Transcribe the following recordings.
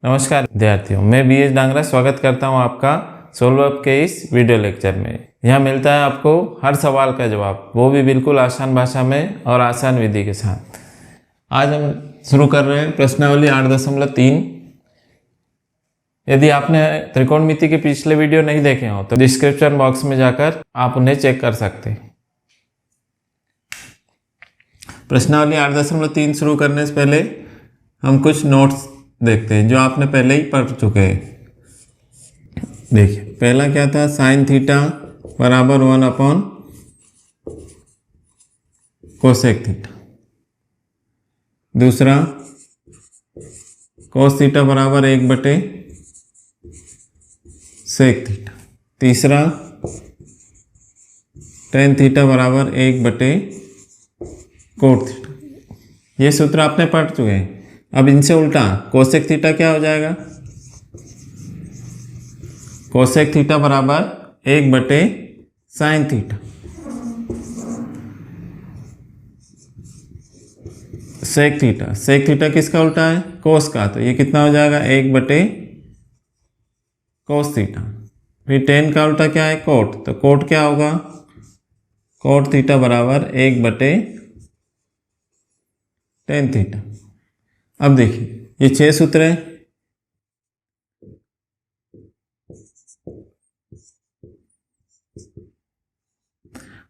नमस्कार विद्यार्थियों, मैं BH डांगरा स्वागत करता हूं आपका सोल्व के इस वीडियो लेक्चर में। यहां मिलता है आपको हर सवाल का जवाब, वो भी बिल्कुल आसान भाषा में और आसान विधि के साथ। आज हम शुरू कर रहे हैं प्रश्नावली 8.3। यदि आपने त्रिकोणमिति के पिछले वीडियो नहीं देखे हो तो डिस्क्रिप्शन बॉक्स में जाकर आप उन्हें चेक कर सकते हैं। प्रश्नावली 8.3 शुरू करने से पहले हम कुछ नोट्स देखते हैं जो आपने पहले ही पढ़ चुके हैं। देखिए, पहला क्या था, साइन थीटा बराबर 1 कोसेक थीटा। दूसरा, कोस थीटा बराबर 1 सेक थीटा। तीसरा, टेन थीटा बराबर 1 कोट थीटा। ये सूत्र आपने पढ़ चुके हैं। अब इनसे उल्टा कोसेक थीटा क्या हो जाएगा, कोसेक थीटा बराबर 1 sine theta. Sec theta, sec theta किसका उल्टा है, कोस का, तो ये कितना हो जाएगा 1 कोस थीटा। फिर टेन का उल्टा क्या है, कोट, तो कोट क्या होगा, कोट थीटा बराबर 1 टेन थीटा। अब देखिए, ये 6 सूत्र हैं।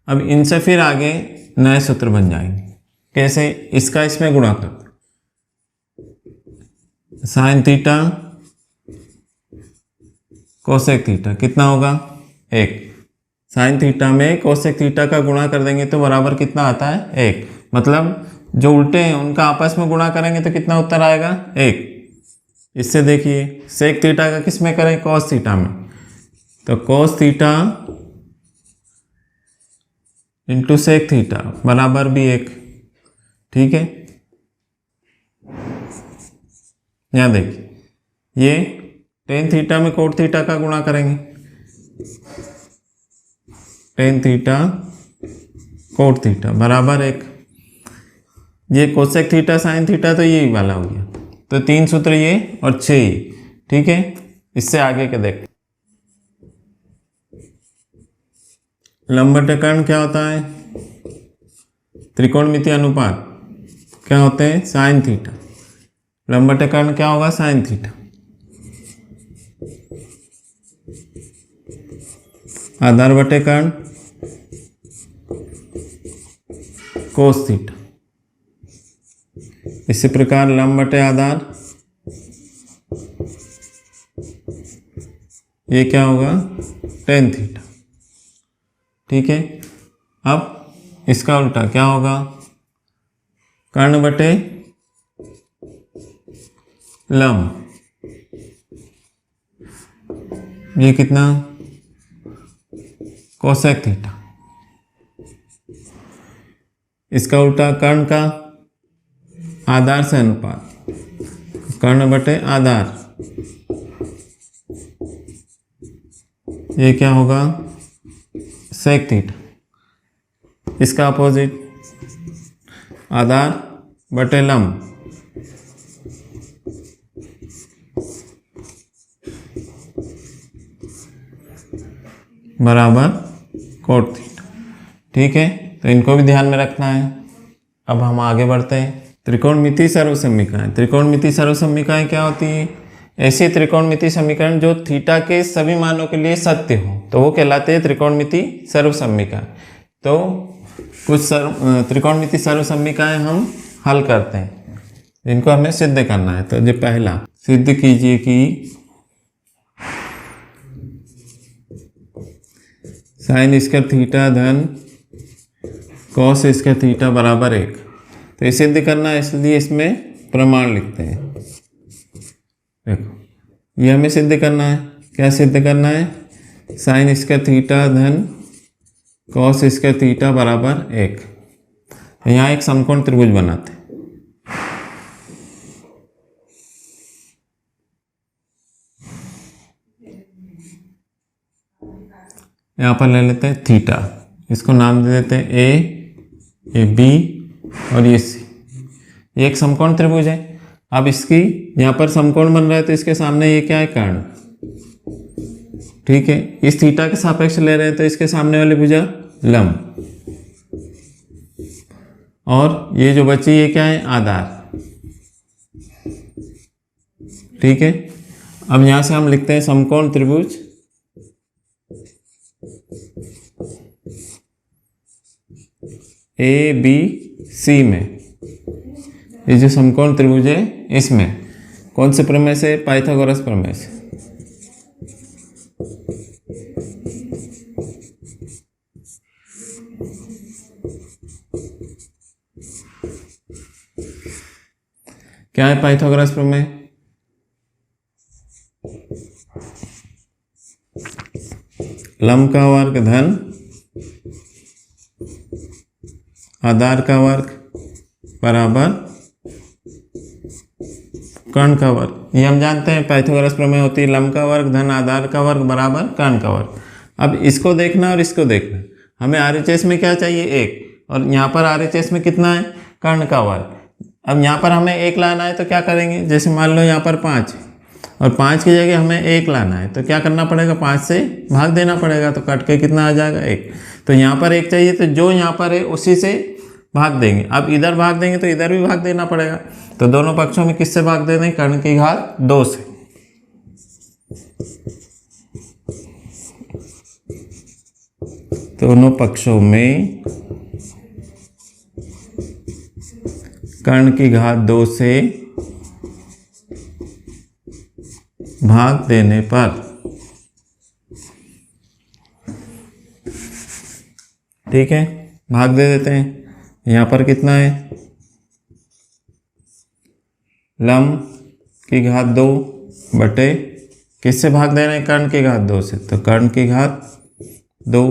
अब इनसे फिर आगे नए सूत्र बन जाएंगे। कैसे, इसका इसमें गुणा कर, साइन थीटा कोसेक थीटा कितना होगा 1। साइन थीटा में कोसेक थीटा का गुणा कर देंगे तो बराबर कितना आता है 1। मतलब जो उल्टे हैं उनका आपस में गुणा करेंगे तो कितना उत्तर आएगा 1। इससे देखिए, सेक थीटा का किस में करें, कॉस थीटा में, तो cos theta into sec theta बराबर भी 1। ठीक है, यहां देखिए, ये टेन थीटा में कोट थीटा का गुणा करेंगे, टेन थीटा कोट थीटा बराबर 1। ये कोसेक थीटा साइन थीटा तो यही वाला हो गया, तो 3 सूत्र ये और 6 ये। ठीक है, इससे आगे के देखते। लंबवतकर्ण क्या होता है, त्रिकोणमितीय अनुपात क्या होते हैं, साइन थीटा। लंबवतकर्ण क्या होगा, साइन थीटा। आधारवतकर्ण कोस थीटा। इसी प्रकार लंब बटे आधार, ये क्या होगा, टेन थीटा। ठीक है, अब इसका उल्टा क्या होगा, कर्ण बटे लंब, ये कितना, कोसेक थीटा। इसका उल्टा कर्ण का आधार से अनुपात, कर्ण बटे आधार, ये क्या होगा, सेक थीटा। इसका अपोजिट आधार बटे लंब, बराबर कोट थीटा। ठीक है, तो इनको भी ध्यान में रखना है। अब हम आगे बढ़ते हैं। त्रिकोणमितीय सर्वसमीकरण। त्रिकोणमितीय सर्वसमीकरण क्या होती है, ऐसी त्रिकोणमितीय समीकरण जो थीटा के सभी मानों के लिए सत्य हो, तो वो कहलाते हैं त्रिकोणमितीय सर्वसमीकरण। तो कुछ त्रिकोणमितीय सर्वसमीकरण हम हल करते हैं, इनको हमें सिद्ध करना है। तो जो पहला, सिद्ध कीजिए कि साइन स्क्वायर थीटा धन कॉस स्क्वायर थीटा बराबर 1। तो ये सिद्ध करना है, इसलिए इसमें प्रमाण लिखते हैं। देखो, ये हमें सिद्ध करना है। क्या सिद्ध करना है, साइन स्क्वायर थीटा धन कॉस स्क्वायर थीटा बराबर 1। यहाँ एक समकोण त्रिभुज बनाते हैं। यहाँ पर ले लेते हैं थीटा, इसको नाम दे देते हैं ए, ये बी और ये सी। ये एक समकोण त्रिभुज है। अब इसकी यहाँ पर समकोण बन रहा है तो इसके सामने ये क्या है, कर्ण। ठीक है, इस थीटा के सापेक्ष ले रहे हैं तो इसके सामने वाली भुजा लंब, और ये जो बची ये क्या है, आधार। ठीक है, अब यहां से हम लिखते हैं समकोण त्रिभुज ए बी सी में, ये जो समकोण त्रिभुज है इसमें कौन से प्रमेय से, पाइथागोरस प्रमेय से। क्या है पाइथागोरस प्रमेय? लंब का वर्ग धन आधार का वर्ग बराबर कर्ण का वर्ग। ये हम जानते हैं पाइथागोरस प्रमेय होती है लंब का वर्ग धन आधार का वर्ग बराबर कर्ण का वर्ग। अब इसको देखना और इसको देखना, हमें RHS में क्या चाहिए, 1, और यहाँ पर RHS में कितना है, कर्ण का वर्ग। अब यहाँ पर हमें 1 लाना है तो क्या करेंगे, जैसे मान लो यहाँ पर 5 है और 5 की जगह हमें 1 लाना है तो क्या करना पड़ेगा, 5 से भाग देना पड़ेगा, तो कट के कितना आ जाएगा, 1। तो यहाँ पर 1 चाहिए तो जो यहाँ पर है उसी से भाग देंगे। अब इधर भाग देंगे तो इधर भी भाग देना पड़ेगा, तो दोनों पक्षों में किससे भाग दे दें, कर्ण की घात 2 से। दोनों पक्षों में कर्ण की घात 2 से भाग देने पर, ठीक है, भाग दे देते हैं। यहाँ पर कितना है, लंब की घात 2 बटे किससे भाग दे रहे हैं, कर्ण की घात 2 से, तो कर्ण की घात 2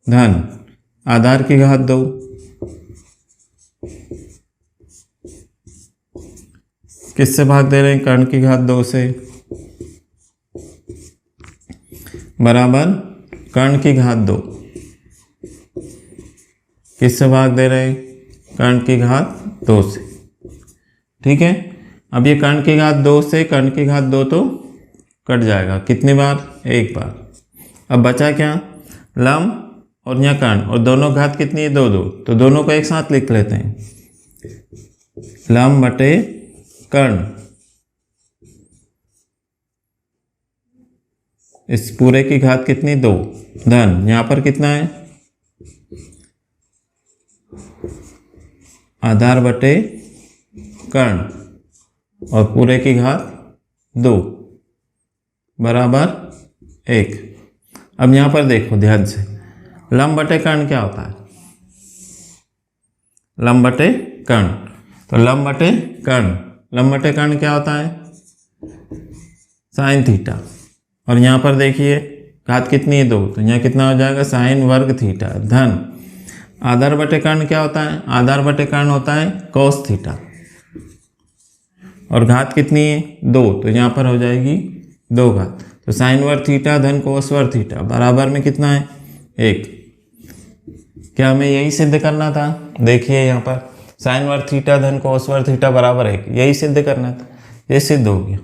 धन आधार की घात 2 किससे भाग दे रहे हैं, कर्ण की घात 2 से बराबर कर्ण की घात 2 किससे भाग दे रहे हैं, कर्ण की घात 2 से। ठीक है, अब ये कर्ण की घात 2 से कर्ण की घात 2 तो कट जाएगा, कितनी बार, 1 बार। अब बचा क्या, लंब और यहाँ कर्ण, और दोनों घात कितनी है, 2 2, तो दोनों को एक साथ लिख लेते हैं, लंब बटे कर्ण। इस पूरे की घात कितनी, 2 धन, यहाँ पर कितना है, आधार बटे कर्ण और पूरे की घात 2 बराबर 1। अब यहाँ पर देखो ध्यान से, लंब बटे कर्ण क्या होता है, लंब बटे कर्ण, तो लंब बटे कर्ण, लंब बटे कर्ण क्या होता है, साइन थीटा, और यहाँ पर देखिए घात कितनी है, 2, तो यहाँ कितना हो जाएगा, साइन वर्ग थीटा धन आधार बटे कर्ण क्या होता है, आधार बटे कर्ण होता है कोस थीटा, और घात कितनी है, 2, तो यहाँ पर हो जाएगी 2 घात, तो साइन वर्ग थीटा धन कोस वर्ग थीटा बराबर में कितना है, 1। क्या हमें यही सिद्ध करना था, देखिए यहाँ पर साइन वर्ग थीटा धन कोस वर्ग थीटा बराबर 1, यही सिद्ध करना था, ये सिद्ध हो गया।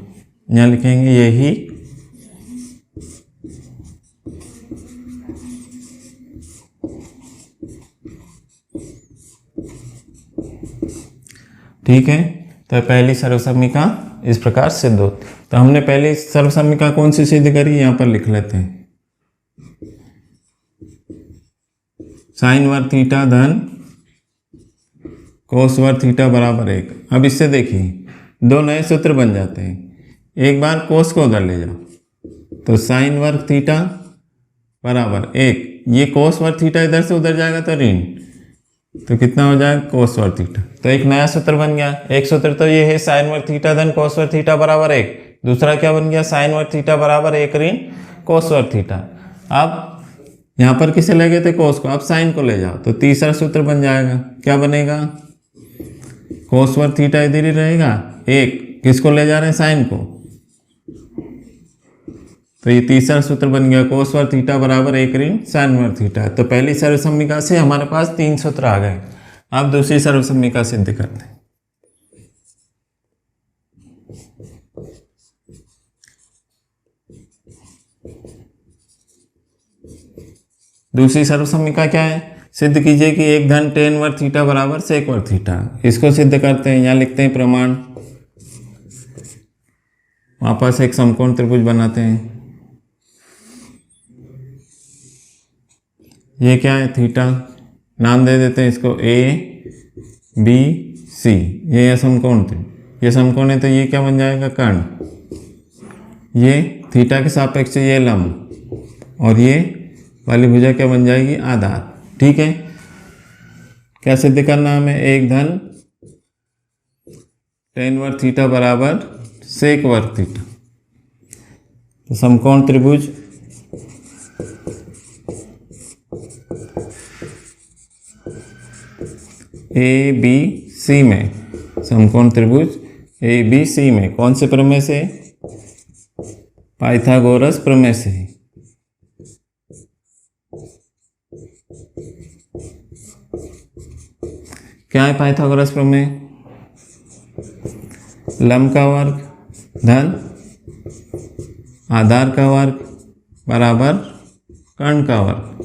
यहाँ लिखेंगे यही ठीक है। तो पहली सर्वसम्मिका इस प्रकार सिद्ध होती। तो हमने पहली सर्वसम्मिका कौन सी सिद्ध करी, यहाँ पर लिख लेते हैं, साइन वर्ग थीटा धन कोस वर्ग थीटा बराबर 1। अब इससे देखिए 2 नए सूत्र बन जाते हैं, एक बार कोस को उधर ले जाओ तो साइन वर्ग थीटा बराबर 1, ये कोस वर्ग थीटा इधर से उधर जाएगा तो ऋण, तो कितना हो जाएगा कोस वर्ग थीटा, तो एक नया सूत्र बन गया। एक सूत्र तो ये है साइन वर्ग थीटा धन कोस वर्ग थीटा बराबर 1, दूसरा क्या बन गया, साइन वर्ग थीटा बराबर 1 ऋण कोस वर्ग थीटा। अब यहाँ पर किसे ले गए थे, कोस को, अब साइन को ले जाओ तो तीसरा सूत्र बन जाएगा, क्या बनेगा, कोस वर्ग थीटा इधर ही रहेगा, 1 किसको ले जा रहे हैं, साइन को, तो ये तीसरा सूत्र बन गया, कोस वर्ग थीटा बराबर 1 ऋण साइन वर्ग थीटा। तो पहली सर्वसम्मिका से हमारे पास 3 सूत्र आ गए। अब दूसरी सर्वसम्मिका सिद्ध करते हैं। दूसरी सर्वसम्मिका क्या है, सिद्ध कीजिए कि 1 धन tan वर्ग थीटा बराबर sec वर्ग थीटा। इसको सिद्ध करते हैं, यहाँ लिखते हैं प्रमाण, वापस एक समकोण त्रिभुज बनाते हैं। ये क्या है, थीटा, नाम दे देते हैं इसको A B C। ये समकोण थे, ये समकोण है तो ये क्या बन जाएगा, कर्ण। ये थीटा के सापेक्ष ये लंब, और ये वाली भुजा क्या बन जाएगी, आधार। ठीक है, क्या सिद्ध करना हमें, 1 धन tan वर्ग थीटा बराबर sec वर्ग थीटा। तो समकोण त्रिभुज ABC में, समकोण त्रिभुज ABC में कौन से प्रमेय से, पाइथागोरस प्रमेय से। क्या है पाइथागोरस प्रमेय, लंब का वर्ग धन आधार का वर्ग बराबर कर्ण का वर्ग।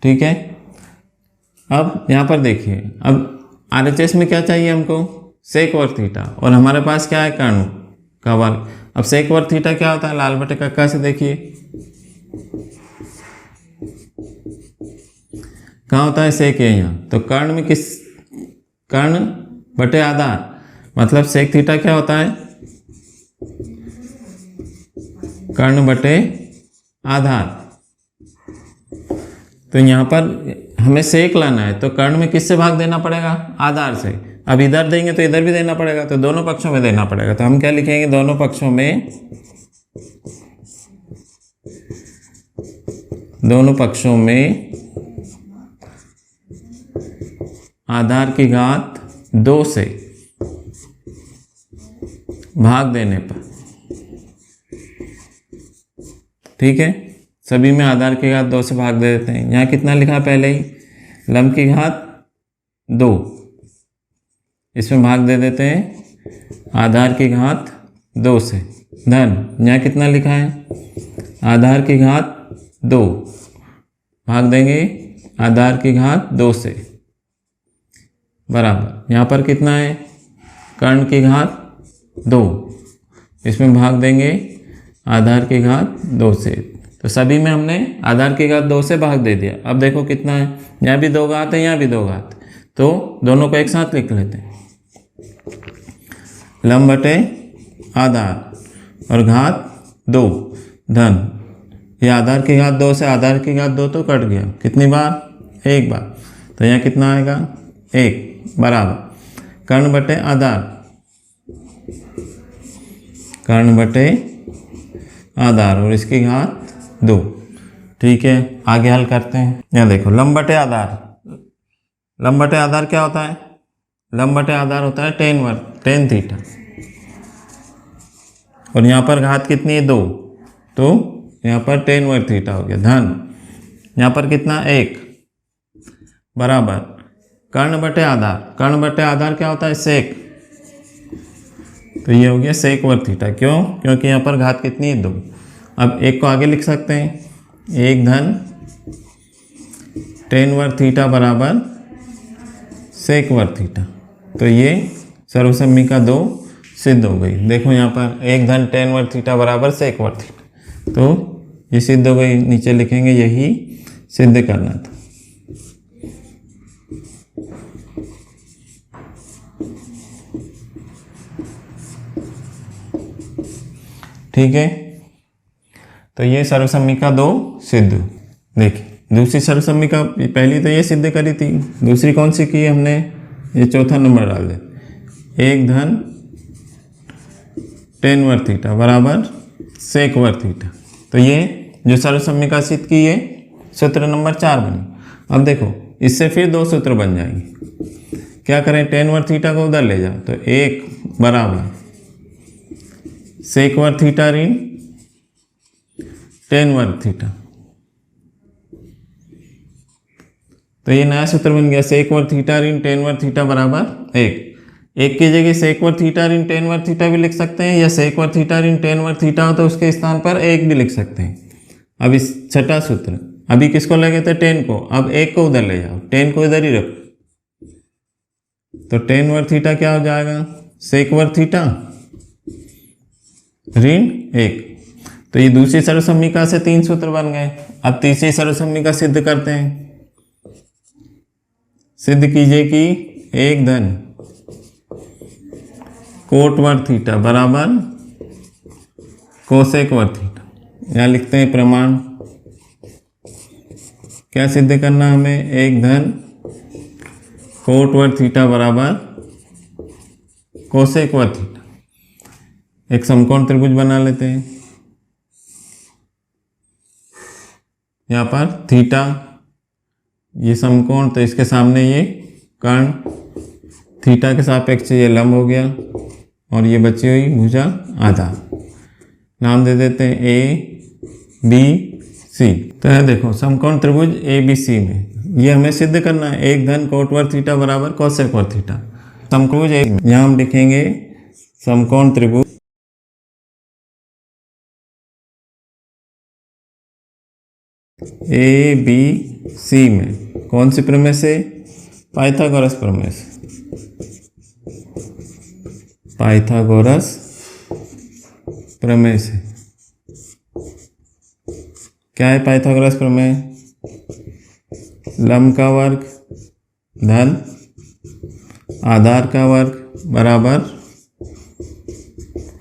ठीक है, अब यहाँ पर देखिए, अब RHS में क्या चाहिए हमको, sec वर्ग थीटा, और हमारे पास क्या है, कर्ण का वर्ग। अब sec वर्ग थीटा क्या होता है, लाल बटे कक्का से देखिए कहाँ होता है, sec है यहाँ, तो कर्ण में किस, कर्ण बटे आधार, मतलब sec थीटा क्या होता है, कर्ण बटे आधार। तो यहाँ पर हमें सेक लाना है, तो कर्ण में किससे भाग देना पड़ेगा, आधार से। अब इधर देंगे तो इधर भी देना पड़ेगा, तो दोनों पक्षों में देना पड़ेगा। तो हम क्या लिखेंगे, दोनों पक्षों में आधार की घात 2 से भाग देने पर। ठीक है, सभी में आधार की घात 2 से भाग दे देते हैं। यहाँ कितना लिखा पहले ही, लंब की घात 2, इसमें भाग दे देते हैं आधार की घात 2 से, धन यहाँ कितना लिखा है, आधार की घात 2, भाग देंगे आधार की घात 2 से, बराबर यहाँ पर कितना है, कर्ण की घात 2, इसमें भाग देंगे आधार की घात 2 से। तो सभी में हमने आधार की घात 2 से भाग दे दिया। अब देखो कितना है, यहाँ भी 2 घात है, यहाँ भी 2 घात, तो दोनों को एक साथ लिख लेते हैं, लंब बटे आधार और घात 2 धन, ये आधार की घात 2 से आधार की घात 2 तो कट गया, कितनी बार, 1 बार, तो यहाँ कितना आएगा, 1 बराबर कर्ण बटे आधार, कर्ण बटे आधार और इसकी घात 2। ठीक है, आगे हल करते हैं। यहाँ देखो, लंब बटे आधार, लंब बटे आधार क्या होता है, लंब बटे आधार होता है tan थीटा, और यहाँ पर घात कितनी है, 2, तो यहाँ पर tan वर्ग थीटा हो गया, धन यहाँ पर कितना, 1 बराबर कर्ण बटे आधार, कर्ण बटे आधार क्या होता है, सेक, तो ये हो गया सेक वर्ग थीटा। क्यों, क्योंकि यहाँ पर घात कितनी है, 2। अब 1 को आगे लिख सकते हैं, 1 धन tan वर्ग थीटा बराबर सेक वर्ग थीटा। तो ये सर्वसम्मिका 2 सिद्ध हो गई। देखो यहाँ पर 1 धन tan वर्ग थीटा बराबर सेक वर्ग थीटा, तो ये सिद्ध हो गई। नीचे लिखेंगे यही सिद्ध करना था। ठीक है, तो ये सर्वसम्मिका 2 सिद्ध। देखिए दूसरी सर्वसम्मिका, पहली तो ये सिद्ध करी थी, दूसरी कौन सी की हमने, ये चौथा नंबर डाल दे, 1 धन tan वर्ग थीटा बराबर सेक वर्ग थीटा। तो ये जो सर्वसम्मिका सिद्ध की है सूत्र नंबर 4 बनी। अब देखो इससे फिर 2 सूत्र बन जाएंगे। क्या करें, tan वर्ग थीटा को उधर ले जाओ, तो 1 बराबर सेक वर्ग थीटा ऋण tan वर्ग थीटा। तो ये नया सूत्र बन गया, सेक वर्ग थीटा ऋण tan वर्ग थीटा बराबर 1 की जगह सेक वर्ग थीटा ऋण tan वर्ग थीटा भी लिख सकते हैं, या सेक वर्ग थीटा ऋण tan वर्ग थीटा हो तो उसके स्थान पर 1 भी लिख सकते हैं। अब इस छठा सूत्र अभी किसको ले गए थे, टेन को, अब एक को उधर ले जाओ, टेन को इधर ही रखो, तो टेन वर्ग थीटा क्या हो जाएगा, सेक वर्ग थीटा ऋण 1। तो ये दूसरी सर्वसम्मिका से 3 सूत्र बन गए। अब तीसरी सर्वसम्मिका सिद्ध करते हैं। सिद्ध कीजिए कि 1 धन कोट वर्ग थीटा बराबर कोसेक वर्ग थीटा। यहाँ लिखते हैं प्रमाण। क्या सिद्ध करना हमें, 1 धन कोट वर्ग थीटा बराबर कोसेक वर्ग थीटा। एक समकोण त्रिभुज बना लेते हैं। यहाँ पर थीटा, ये समकोण, तो इसके सामने ये कर्ण, थीटा के सापेक्ष ये लंब हो गया और ये बची हुई भुजा आधार। नाम दे देते हैं ए बी सी। तो यह देखो समकोण त्रिभुज ए बी सी में ये हमें सिद्ध करना है, 1 धन कोट वर्ग थीटा बराबर कोसेक वर्ग थीटा। समकोण यहाँ हम लिखेंगे समकोण त्रिभुज ए बी सी में कौन सी प्रमेय से, पाइथागोरस प्रमेय से, पाइथागोरस प्रमेय से। क्या है पाइथागोरस प्रमेय, लंब का वर्ग धन आधार का वर्ग बराबर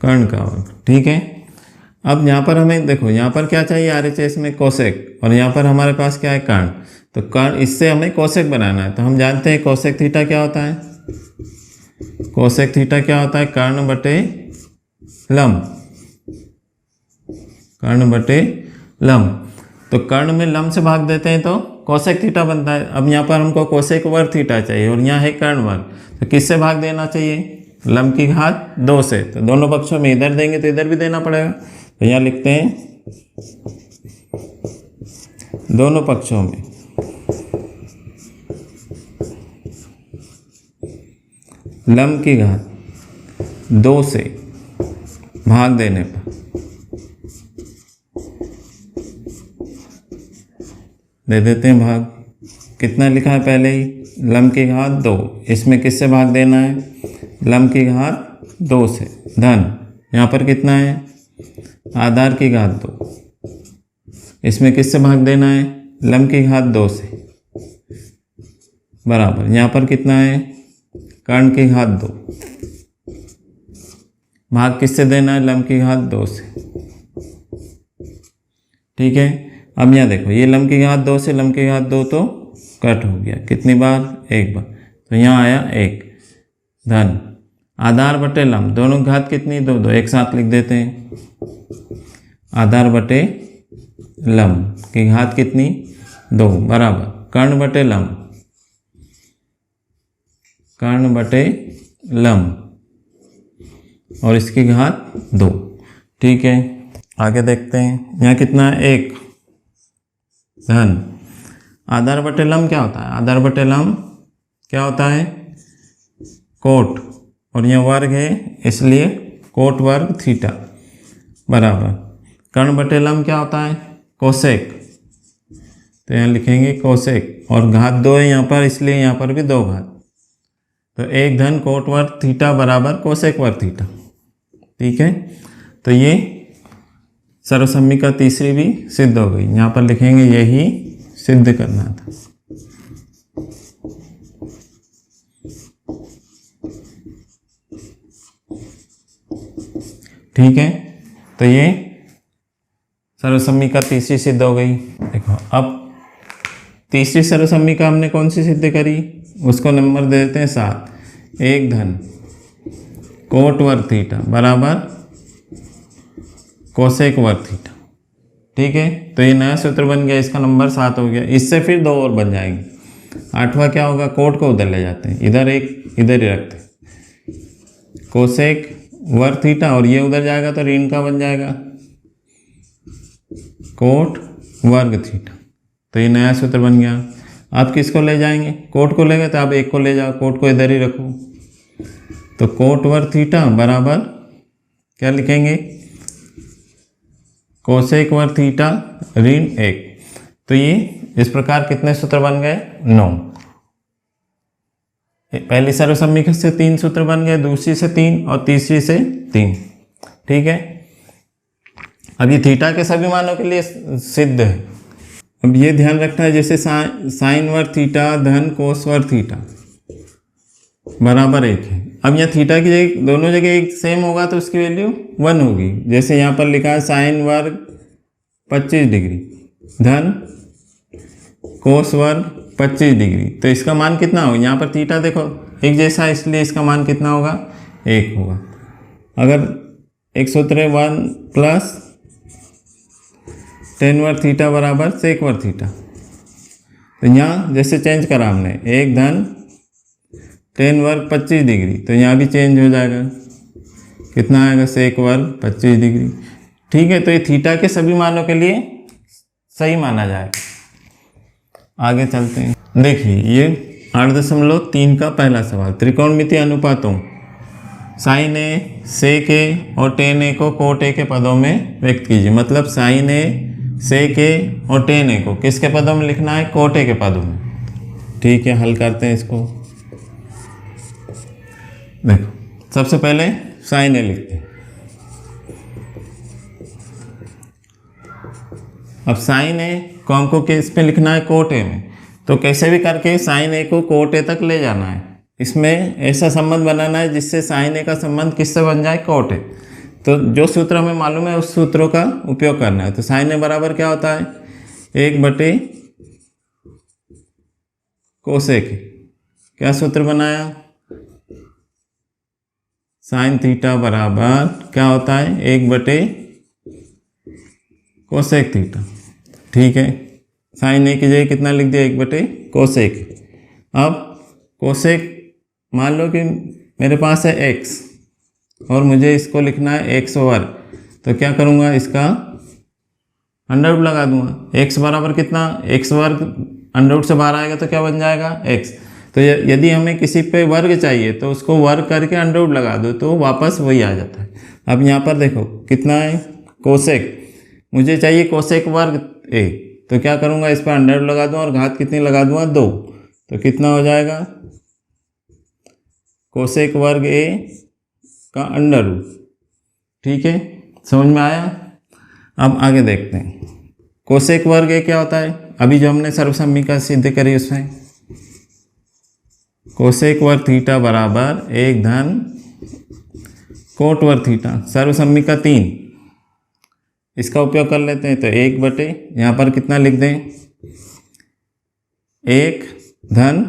कर्ण का वर्ग। ठीक है। अब यहाँ पर हमें देखो, यहाँ पर क्या चाहिए RHS में कोसेक, और यहाँ पर हमारे पास क्या है कर्ण। तो कर्ण, इससे हमें कोसेक बनाना है। तो हम जानते हैं कोसेक थीटा क्या होता है, कोसेक थीटा क्या होता है, कर्ण बटे लंब, कर्ण बटे लंब। तो कर्ण में लंब से भाग देते हैं तो कोसेक थीटा बनता है। अब यहाँ पर हमको कोसेक वर्ग थीटा चाहिए और यहाँ है कर्ण वर्ग, तो किससे भाग देना चाहिए, लंब की घात 2 से। तो दोनों पक्षों में इधर देंगे तो इधर भी देना पड़ेगा। तो यहाँ लिखते हैं दोनों पक्षों में लंब की घात 2 से भाग देने पर दे देते हैं भाग। कितना लिखा है पहले ही, लंब की घात 2, इसमें किससे भाग देना है, लंब की घात 2 से, धन यहाँ पर कितना है, आधार की घात 2, इसमें किससे भाग देना है, लंब की घात 2 से, बराबर यहाँ पर कितना है, कर्ण की घात 2, भाग किससे देना है, लंब की घात 2 से। ठीक है। अब यहाँ देखो, ये लंब की घात 2 से लंब की घात 2 तो कट हो गया, कितनी बार, 1 बार, तो यहाँ आया 1 धन आधार बटे लंब, दोनों घात कितनी, 2 2, एक साथ लिख देते हैं, आधार बटे लंब की घात कितनी, 2 बराबर कर्ण बटे लंब, कर्ण बटे लंब और इसकी घात 2। ठीक है, आगे देखते हैं। यहाँ कितना है, 1 धन आधार बटे लंब क्या होता है, आधार बटे लंब क्या होता है, कोट, और यह वर्ग है इसलिए कोट वर्ग थीटा बराबर कर्ण बटे लंब क्या होता है, कोसेक। तो यहाँ लिखेंगे कोसेक, और घात 2 है यहाँ पर, इसलिए यहाँ पर भी 2 घात। तो 1 धन कोट वर्ग थीटा बराबर कोसेक वर्ग थीटा। ठीक है। तो ये सर्वसम्मिका तीसरी भी सिद्ध हो गई। यहाँ पर लिखेंगे यही सिद्ध करना था। ठीक है। तो ये सर्वसम्मिका तीसरी सिद्ध हो गई। देखो अब तीसरी सर्वसम्मिका हमने कौन सी सिद्ध करी, उसको नंबर दे देते हैं 7। 1 धन कोट वर्ग थीटा बराबर कोसेक वर्ग थीटा। ठीक है। तो ये नया सूत्र बन गया, इसका नंबर 7 हो गया। इससे फिर 2 और बन जाएंगे। 8वां क्या होगा, कोट को उधर ले जाते हैं, इधर एक इधर ही रखते हैं, कोसेक वर्ग थीटा, और ये उधर जाएगा तो ऋण का बन जाएगा कोट वर्ग थीटा। तो ये नया सूत्र बन गया। आप किसको ले जाएंगे, कोट को ले गए तो आप 1 को ले जाओ, कोट को इधर ही रखो। तो कोट वर्ग थीटा बराबर क्या लिखेंगे, कोसेक वर्ग थीटा ऋण 1। तो ये इस प्रकार कितने सूत्र बन गए? 9। पहली सर्वसम्मिका से 3 सूत्र बन गए, दूसरी से 3 और तीसरी से 3। ठीक है, अब ये थीटा के सभी मानों के लिए सिद्ध है। अब ये ध्यान रखना है, जैसे साइन वर्ग थीटा धन कोस वर्ग थीटा बराबर 1 है। अब यहाँ थीटा की जगह दोनों जगह एक सेम होगा तो उसकी वैल्यू 1 होगी। जैसे यहाँ पर लिखा है साइन वर्ग 25 डिग्री धन कोस वर्ग 25 डिग्री, तो इसका मान कितना होगा? यहाँ पर थीटा देखो एक जैसा है, इसलिए इसका मान कितना होगा? 1 होगा। अगर एक सूत्र है 1 प्लस tan वर्ग थीटा बराबर sec वर्ग थीटा, तो यहाँ जैसे चेंज करा हमने 1 धन tan वर्ग 25 डिग्री, तो यहाँ भी चेंज हो जाएगा, कितना आएगा? sec वर्ग 25 डिग्री। ठीक है, तो ये थीटा के सभी मानों के लिए सही माना जाएगा। आगे चलते हैं। देखिए ये 8.3 का पहला सवाल, त्रिकोणमितीय अनुपातों साइन ए, सेक ए और टेन ए को कोट ए के पदों में व्यक्त कीजिए। मतलब साइन ए, सेक ए और टेन ए को किसके पदों में लिखना है? कोट ए के पदों में। ठीक है, हल करते हैं इसको। देखो सबसे पहले साइन ए लिखते हैं। अब साइन ए को हमको किस पे लिखना है? कोट ए में। तो कैसे भी करके साइन ए को कोट ए तक ले जाना है। इसमें ऐसा संबंध बनाना है जिससे साइन ए का संबंध किससे बन जाए? Cot A. तो जो सूत्र हमें मालूम है उस सूत्रों का उपयोग करना है। तो साइन ए बराबर क्या होता है? 1/, कोसेक। क्या सूत्र बनाया? साइन थीटा बराबर क्या होता है? 1/, कोसेक थीटा। ठीक है, साइन ए की जगह कितना लिख दिया? 1/, कोसेक। अब कोसेक मान लो कि मेरे पास है x और मुझे इसको लिखना है x वर्ग, तो क्या करूँगा? इसका अंडर रूट लगा दूंगा। x बराबर कितना? x वर्ग अंडर रूट से बाहर आएगा तो क्या बन जाएगा? x। तो यदि हमें किसी पे वर्ग चाहिए तो उसको वर्ग करके अंडर रूट लगा दो तो वापस वही आ जाता है। अब यहाँ पर देखो कितना है? कोसेक। मुझे चाहिए कोसेक वर्ग a, तो क्या करूँगा? इस पर अंडर रूट लगा दूँ और घात कितनी लगा दूंगा? 2। तो कितना हो जाएगा? कोसेक वर्ग a का अंडर रूट। ठीक है, समझ में आया? अब आगे देखते हैं। कोसेक वर्ग a क्या होता है? अभी जो हमने सर्वसम्मिका सिद्ध करी उसमें कोसेक वर्ग थीटा बराबर 1 धन कोट वर्ग थीटा, सर्वसम्मिका 3। इसका उपयोग कर लेते हैं। तो 1/, यहाँ पर कितना लिख दें? 1 धन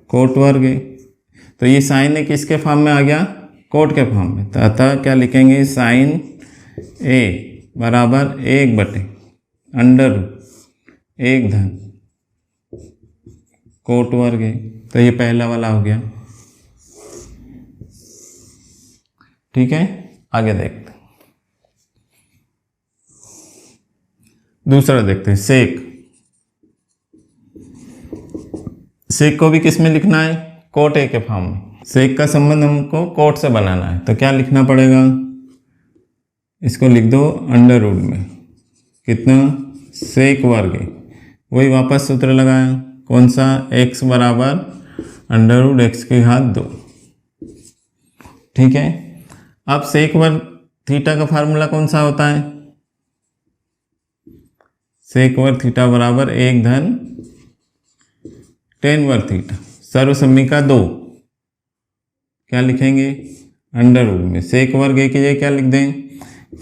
कोट वर्ग ए। तो ये साइन ए किसके फॉर्म में आ गया? कोट के फॉर्म में। तो अतः क्या लिखेंगे? साइन ए बराबर 1/, अंडर रूट 1 धन कोट वर्ग ए। तो ये पहला वाला हो गया। ठीक है, आगे देखते हैं। दूसरा देखते हैं, सेक। सेक को भी किस में लिखना है? कोट ए के फॉर्म में। सेक का संबंध हमको कोट से बनाना है, तो क्या लिखना पड़ेगा? इसको लिख दो अंडर रूट में, कितना? सेक वर्ग ए। वही वापस सूत्र लगाया, कौन सा? x बराबर अंडर रूट x की घात 2। ठीक है, अब सेक वर्ग थीटा का फार्मूला कौन सा होता है? सेक वर्ग थीटा बराबर 1 धन tan वर्ग थीटा, सर्वसम्मिका 2। क्या लिखेंगे? अंडर रूट में सेक वर्ग ए की जगह क्या लिख दें?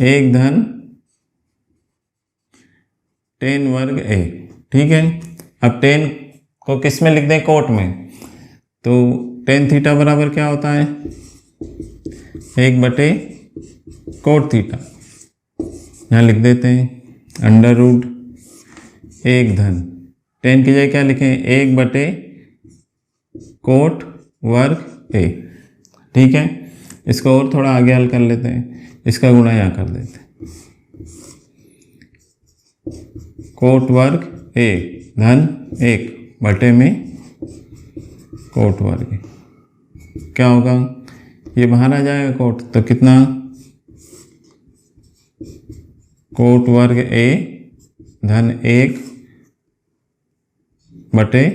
1 धन tan वर्ग ए। ठीक है, अब tan को किस में लिख दें? कोट में। तो tan थीटा बराबर क्या होता है? 1/, कोट थीटा। यहाँ लिख देते हैं अंडर रूट 1 धन tan की जगह क्या लिखें? 1/, कोट वर्ग ए। ठीक है, इसको और थोड़ा आगे हल कर लेते हैं। इसका गुणा यहाँ कर देते हैं, कोट वर्ग ए धन 1/, में कोट वर्ग। क्या होगा? ये बाहर आ जाएगा कोट, तो कितना? कोट वर्ग ए धन 1 बटे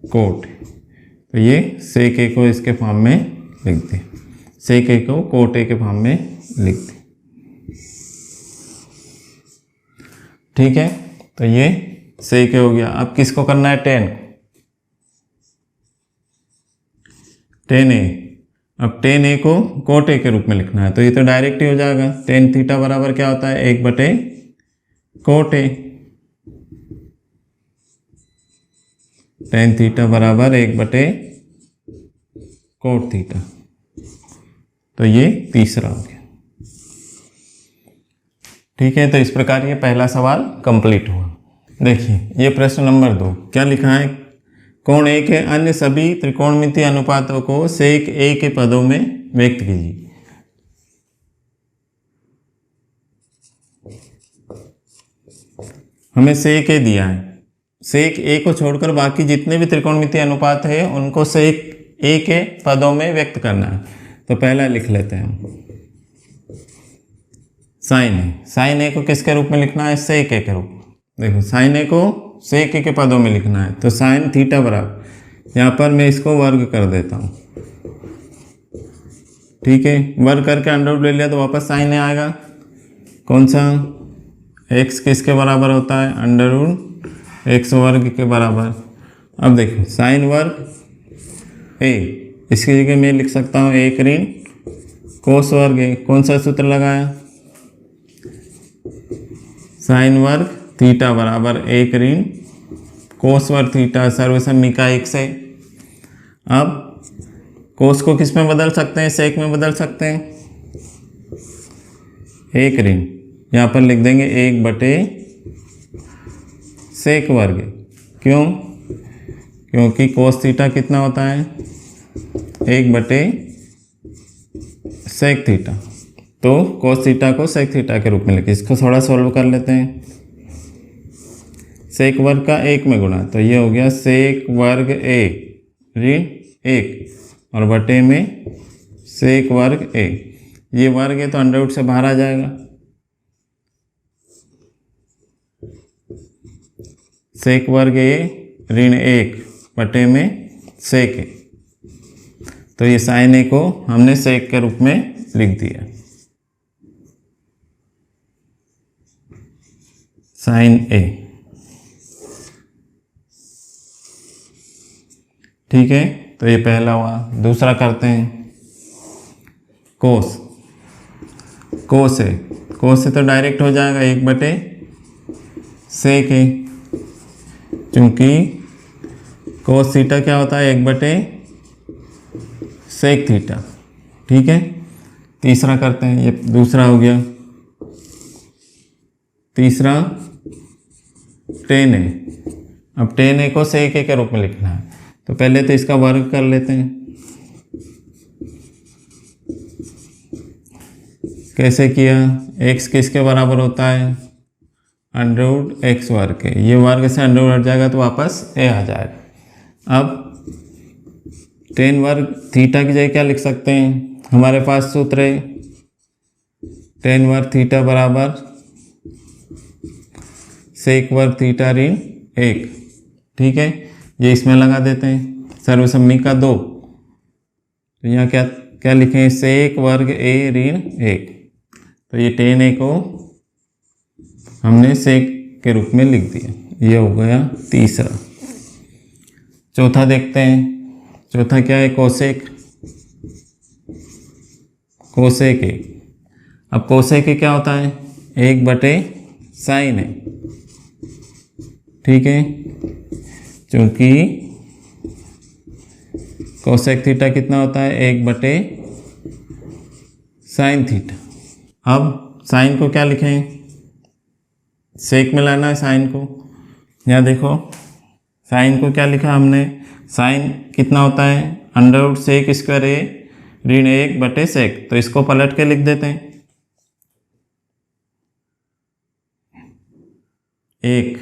कोट। तो ये सेक ए को इसके फॉर्म में लिख दें, सेक ए को कोट ए के फॉर्म में लिख दें। ठीक है, तो ये सेक ए हो गया। अब किसको करना है? टेन ए। अब टेन ए को कोट ए के रूप में लिखना है, तो ये तो डायरेक्ट ही हो जाएगा। टेन थीटा बराबर क्या होता है? 1 बटे कोट ए। टेन थीटा बराबर 1 बटे कोट थीटा। तो ये तीसरा हो गया। ठीक है, तो इस प्रकार ये पहला सवाल कंप्लीट हुआ। देखिए ये प्रश्न नंबर 2 क्या लिखा है? कोण ए के अन्य सभी त्रिकोणमितीय अनुपातों को सेक ए के पदों में व्यक्त कीजिए। हमें सेक ए दिया है, सेक ए को छोड़कर बाकी जितने भी त्रिकोणमितीय अनुपात है उनको सेक ए के पदों में व्यक्त करना है। तो पहला लिख लेते हैं हम साइन ए। साइन ए को किसके रूप में लिखना है? सेक ए के रूप में। देखो साइन ए को सेक ए के पदों में लिखना है, तो साइन थीटा बराबर, यहाँ पर मैं इसको वर्ग कर देता हूँ। ठीक है, वर्ग करके अंडर रूट ले लिया तो वापस साइन ए आएगा। कौन सा? एक्स किसके बराबर होता है? अंडर रूट एक्स वर्ग के बराबर। अब देखो साइन वर्ग ए, इसकी जगह मैं लिख सकता हूँ 1 ऋण कोस वर्ग ए। कौन सा सूत्र लगाया? साइन वर्ग थीटा बराबर 1 ऋण कोस वर्ग थीटा, सर्वसम्मिका 1 से। अब कोस को किस में बदल सकते हैं? सेक में बदल सकते हैं। 1 ऋण यहाँ पर लिख देंगे 1 बटे सेक वर्ग। क्यों? क्योंकि कोस थीटा कितना होता है? 1 बटे सेक थीटा। तो कोस थीटा को सेक थीटा के रूप में लिखे। इसको थोड़ा सॉल्व कर लेते हैं। सेक वर्ग का 1 में गुणा, तो ये हो गया सेक वर्ग ए ऋण 1 और बटे में सेक वर्ग ए। ये वर्ग है तो अंडर रूट से बाहर आ जाएगा। सेक वर्ग ए ऋण 1 बटे में सेक ए। तो ये साइन ए को हमने सेक के रूप में लिख दिया। साइन ए। ठीक है, तो ये पहला हुआ। दूसरा करते हैं कोस। कोस ए, कोस से तो डायरेक्ट हो जाएगा 1 बटे सेक ए, क्योंकि कोस थीटा क्या होता है? 1 बटे सेक थीटा। ठीक है, तीसरा करते हैं। ये दूसरा हो गया। तीसरा टेन ए। अब टेन ए को सेक ए के रूप में लिखना है, तो पहले तो इसका वर्ग कर लेते हैं। कैसे किया? x किसके बराबर होता है? अंडर रूट एक्स वर्ग के। ये वर्ग से अंडर रूट हट जाएगा तो वापस a आ जाएगा। अब टेन वर्ग थीटा की जगह क्या लिख सकते हैं? हमारे पास सूत्र है टेन वर्ग थीटा बराबर सेक वर्ग थीटा ऋण 1। ठीक है, ये इसमें लगा देते हैं। सर्वसम्मिका 2, तो यहाँ क्या क्या लिखें? सेक वर्ग ए ऋण 1। तो ये टेन ए को हमने सेक के रूप में लिख दिया। ये हो गया तीसरा। चौथा देखते हैं। चौथा क्या है? कोसेक। कोसेक ए। अब कोसेक ए क्या होता है? 1 बटे साइन ए। ठीक है, क्योंकि कोसेक थीटा कितना होता है? 1 बटे साइन थीटा। अब साइन को क्या लिखें? सेक में लाना है साइन को। यहाँ देखो साइन को क्या लिखा हमने? साइन कितना होता है? अंडर रूट सेक स्क्वायर ए ऋण 1 बटे सेक। तो इसको पलट के लिख देते हैं। 1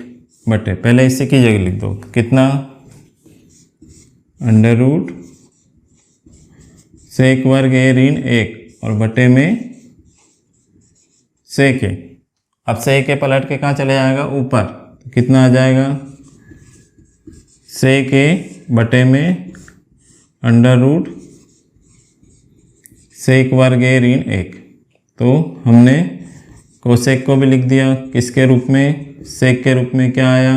बटे, पहले इसी की जगह लिख दो। कितना? अंडर रूट सेक वर्ग ए ऋण 1 और बटे में सेक ए। अब सेक ए पलट के कहाँ चले जाएगा, ऊपर। तो कितना आ जाएगा, सेक ए बटे में अंडर रूट सेक वर्ग ए ऋण 1। तो हमने कोसेक को भी लिख दिया किसके रूप में, सेक के रूप में। क्या आया,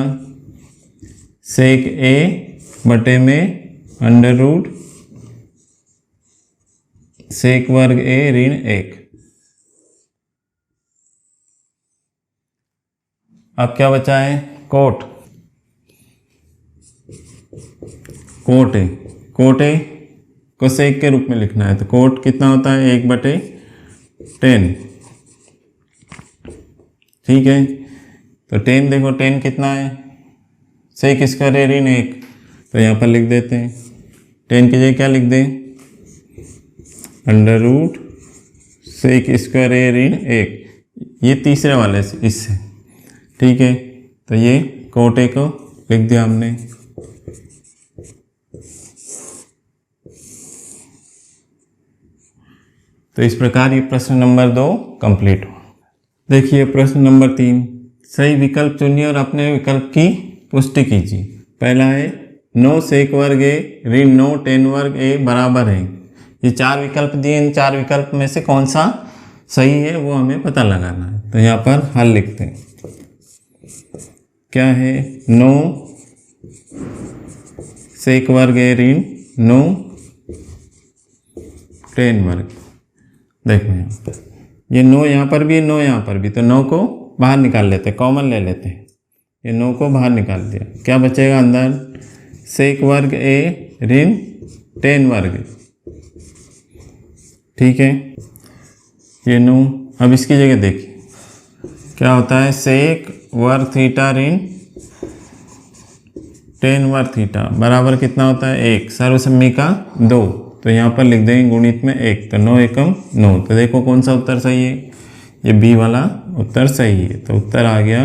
सेक ए बटे में अंडर रूट सेक वर्ग ए ऋण 1। अब क्या बचा है, कोट। कोट ए को सेक के रूप में लिखना है। तो कोट कितना होता है, 1/10। ठीक है, तो 10 देखो 10 कितना है, सेक स्क्वायर ए ऋण 1। तो यहाँ पर लिख देते हैं 10 की जगह क्या लिख दें, अंडर रूट सेक स्क्वायर ए ऋण 1। ये तीसरे वाले से इससे। ठीक है, तो ये कोट ए को लिख दिया हमने। तो इस प्रकार ये प्रश्न नंबर 2 कंप्लीट हुआ। देखिए प्रश्न नंबर 3, सही विकल्प चुनिए और अपने विकल्प की पुष्टि कीजिए। पहला है 9 सेक वर्ग ए ऋण 9 tan वर्ग ए बराबर है। ये 4 विकल्प दिए, इन 4 विकल्प में से कौन सा सही है वो हमें पता लगाना है। तो यहाँ पर हल लिखते हैं। क्या है, 9 सेक वर्ग ए ऋण 9 tan वर्ग। देखो यहाँ पर ये 9 यहाँ पर भी, 9 यहाँ पर भी, तो 9 को बाहर निकाल लेते हैं, कॉमन ले लेते हैं। ये 9 को बाहर निकाल दिया, क्या बचेगा अंदर, सेक वर्ग ए ऋण tan वर्ग। ठीक है, ये 9। अब इसकी जगह देखिए क्या होता है, सेक वर्ग थीटा ऋण tan वर्ग थीटा बराबर कितना होता है, 1। सर्वसम्मी का 2। तो यहाँ पर लिख देंगे गुणित में 1। तो 9 एकम 9। तो देखो कौन सा उत्तर सही है, ये बी वाला उत्तर सही है। तो उत्तर आ गया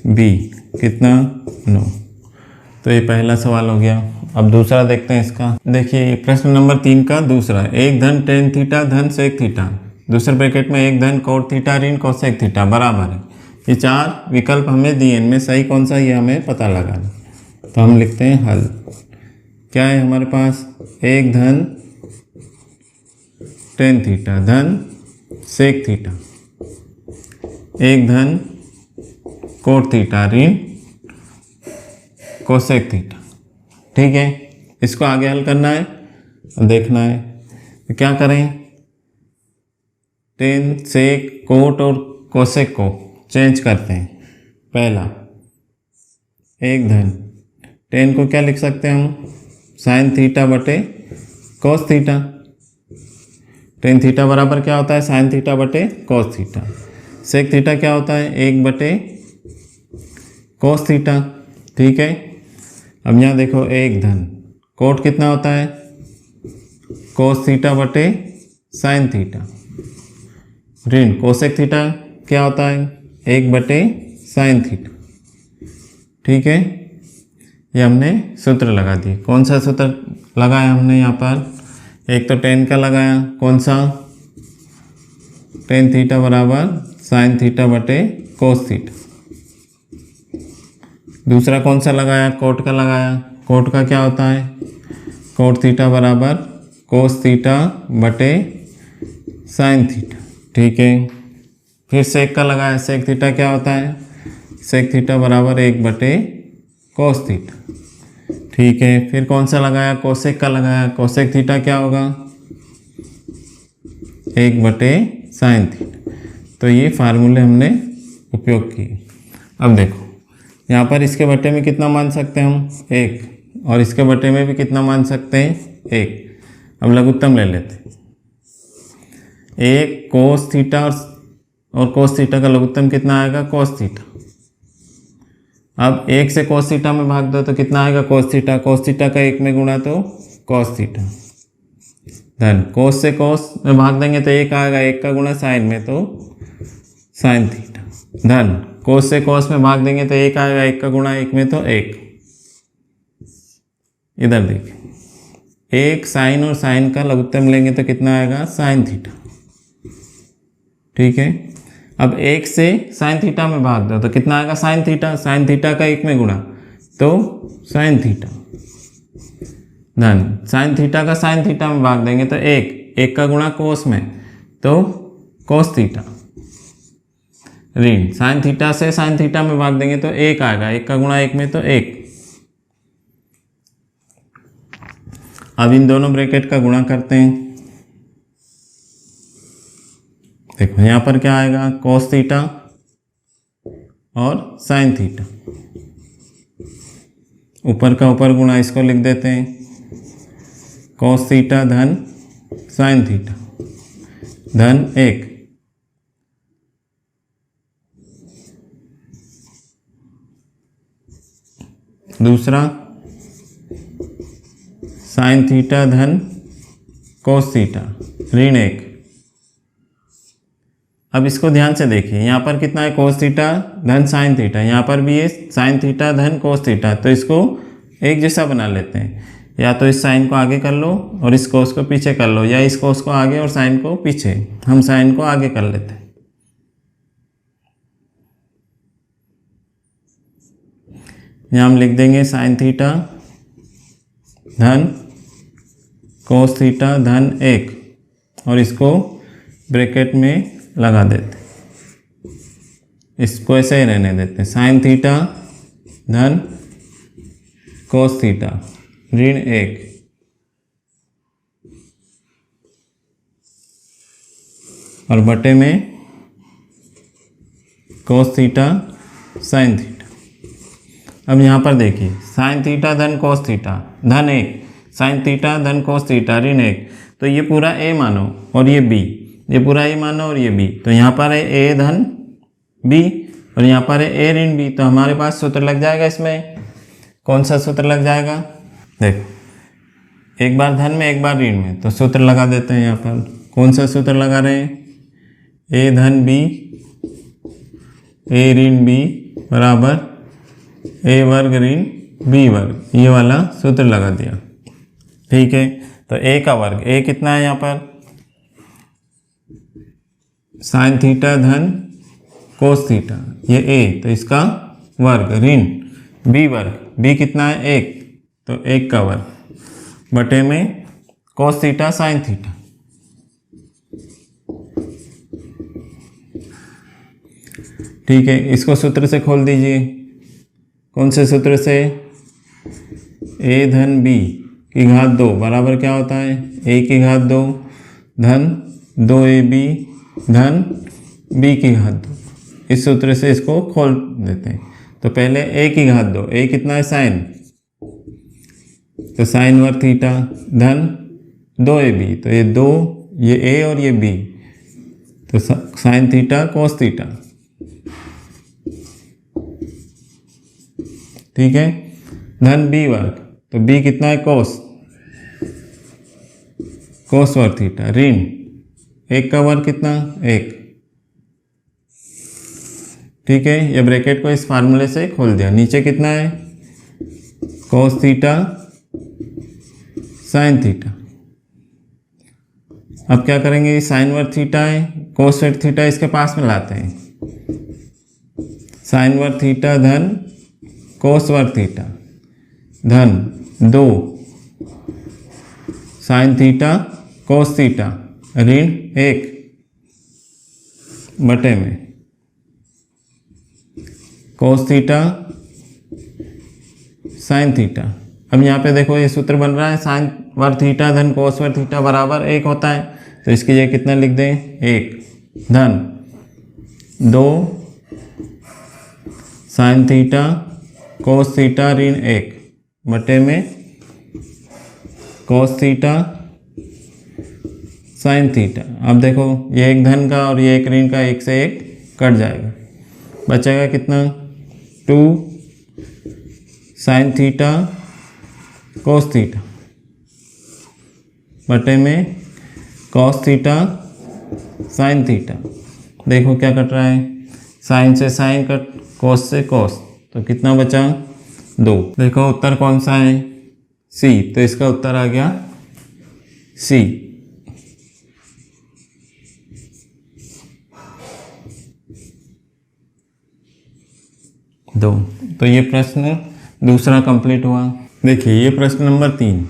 बी, कितना, 9। तो ये पहला सवाल हो गया। अब दूसरा देखते हैं इसका। देखिए प्रश्न नंबर 3 का दूसरा, एक धन tan थीटा धन सेक थीटा, दूसरे ब्रैकेट में एक धन कोट थीटा ऋण कोसेक थीटा बराबर है। ये 4 विकल्प हमें दिए, इनमें सही कौन सा ये हमें पता लगाना। तो हम लिखते हैं हल। क्या है हमारे पास, एक धन tan थीटा धन सेक थीटा, एक धन कोट थीटा ऋण कोसेक थीटा। ठीक है, इसको आगे हल करना है और देखना है। तो क्या करें, tan सेक कोट और कोसेक को चेंज करते हैं। पहला एक धन, tan को क्या लिख सकते हैं हम, साइन थीटा बटे कॉस थीटा। tan थीटा बराबर क्या होता है, साइन थीटा बटे कॉस थीटा। सेक थीटा क्या होता है, 1 बटे कॉस थीटा। ठीक है, अब यहाँ देखो एक धन, कोट कितना होता है, कॉस थीटा बटे साइन थीटा, ऋण कोसेक थीटा क्या होता है, 1 बटे साइन थीटा। ठीक है, ये हमने सूत्र लगा दिए। कौन सा सूत्र लगाया हमने यहाँ पर, एक तो tan का लगाया, कौन सा, tan थीटा बराबर साइन थीटा बटे कोस थीटा। दूसरा कौन सा लगाया, कोट का लगाया। कोट का क्या होता है, कोट थीटा बराबर कोस थीटा बटे साइन थीटा। ठीक है, फिर सेक का लगाया। सेक थीटा क्या होता है, सेक थीटा बराबर 1 बटे कोस थीटा। ठीक है, फिर कौन सा लगाया, कोसेक का लगाया। कोसेक थीटा क्या होगा, 1 बटे साइन थीटा। तो ये फार्मूले हमने उपयोग किए। अब देखो यहाँ पर इसके बटे में कितना मान सकते हैं हम, 1, और इसके बटे में भी कितना मान सकते हैं, 1। अब लघुत्तम ले लेते हैं। 1 कोस थीटा और कोस थीटा का लघुत्तम कितना आएगा, कोस थीटा। अब 1 से कोस थीटा में भाग दो तो कितना आएगा, कोस थीटा। कोस थीटा का 1 में गुणा तो कोस थीटा, धन कोस से कोस में भाग देंगे तो 1 आएगा, 1 का गुणा साइन में तो साइन थीटा, धन कोस से कोस में भाग देंगे तो 1 आएगा, 1 का गुणा 1 में तो 1। इधर देखिए 1 साइन और साइन का लघुत्तम लेंगे तो कितना आएगा, साइन थीटा। ठीक है, अब 1 से साइन थीटा में भाग दो तो कितना आएगा साइन थीटा, साइन थीटा का 1 में गुणा तो साइन थीटा, धन साइन थीटा का साइन थीटा में भाग देंगे तो 1 का गुणा कोस में तो कोस थीटा, ऋण साइन थीटा से साइन थीटा में भाग देंगे तो 1 आएगा, 1 का गुणा 1 में तो 1। अब इन दोनों ब्रैकेट का गुणा करते हैं। देखो यहाँ पर क्या आएगा, कोस थीटा और साइन थीटा, ऊपर का ऊपर गुणा, इसको लिख देते हैं कोस थीटा धन साइन थीटा धन 1। दूसरा साइन थीटा धन कोस थीटा ऋण 1। अब इसको ध्यान से देखिए, यहाँ पर कितना है कोस थीटा धन साइन थीटा, यहाँ पर भी है साइन थीटा धन कोस थीटा, तो इसको एक जैसा बना लेते हैं। या तो इस साइन को आगे कर लो और इस कोस को पीछे कर लो, या इस कोस को आगे और साइन को पीछे। हम साइन को आगे कर लेते हैं। यहाँ हम लिख देंगे साइन थीटा धन कोस थीटा धन 1 और इसको ब्रैकेट में लगा देते, इसको ऐसे ही रहने देते हैं। साइन थीटा धन कोस थीटा ऋण 1 और बटे में कोस थीटा साइन थीटा। अब यहाँ पर देखिए साइन थीटा धन कोस थीटा धन 1, साइन थीटा धन कोस थीटा ऋण 1, तो ये पूरा a मानो और ये b, ये पूरा a मानो और ये b, तो यहाँ पर है a धन b और यहाँ पर है a ऋण b, तो हमारे पास सूत्र लग जाएगा। इसमें कौन सा सूत्र लग जाएगा, देखो एक बार धन में एक बार ऋण में, तो सूत्र लगा देते हैं। यहाँ पर कौन सा सूत्र लगा रहे हैं, a धन b a ऋण b बराबर a वर्ग ऋण b वर्ग, ये वाला सूत्र लगा दिया। ठीक है, तो a का वर्ग, a कितना है यहाँ पर साइन थीटा धन कोस थीटा, ये a, तो इसका वर्ग ऋण b वर्ग, b कितना है 1, तो 1 का वर्ग बटे में कोस थीटा साइन थीटा। ठीक है, इसको सूत्र से खोल दीजिए। कौन से सूत्र से, a धन b की घात 2 बराबर क्या होता है a की घात 2 धन 2ab धन b की घात 2। इस सूत्र से इसको खोल देते हैं। तो पहले a की घात 2, a कितना है साइन, तो साइन वर्ग थीटा धन 2ab, तो ये 2 ये a और ये b, तो साइन थीटा कोस थीटा। ठीक है, धन b वर्ग, तो b कितना है कोस, कोस वर्ग थीटा ऋण 1 का वर्ग कितना 1। ठीक है, ये ब्रैकेट को इस फार्मूले से खोल दिया। नीचे कितना है कोस थीटा साइन थीटा। अब क्या करेंगे, साइन वर्ग थीटा है, कोस वर्ग थीटा इसके पास में लाते हैं। साइन वर्ग थीटा धन कोस वर्ग थीटा धन 2 साइन थीटा कोस थीटा ऋण 1 बटे में कोस थीटा साइन थीटा। अब यहाँ पे देखो ये सूत्र बन रहा है, साइन वर्ग थीटा धन कोस वर्ग थीटा बराबर 1 होता है, तो इसकी जगह कितना लिख दें 1 धन 2 साइन थीटा कोस थीटा ऋण 1 बटे में कोस थीटा साइन थीटा। अब देखो ये एक धन का और ये एक ऋण का, 1 से 1 कट जाएगा, बचेगा कितना 2 साइन थीटा कोस थीटा बटे में कॉस थीटा साइन थीटा। देखो क्या कट रहा है, साइन से साइन कट, कोस से कोस, तो कितना बचा 2। देखो उत्तर कौन सा है सी, तो इसका उत्तर आ गया सी। 2। तो ये प्रश्न दूसरा कंप्लीट हुआ। देखिए ये प्रश्न नंबर 3,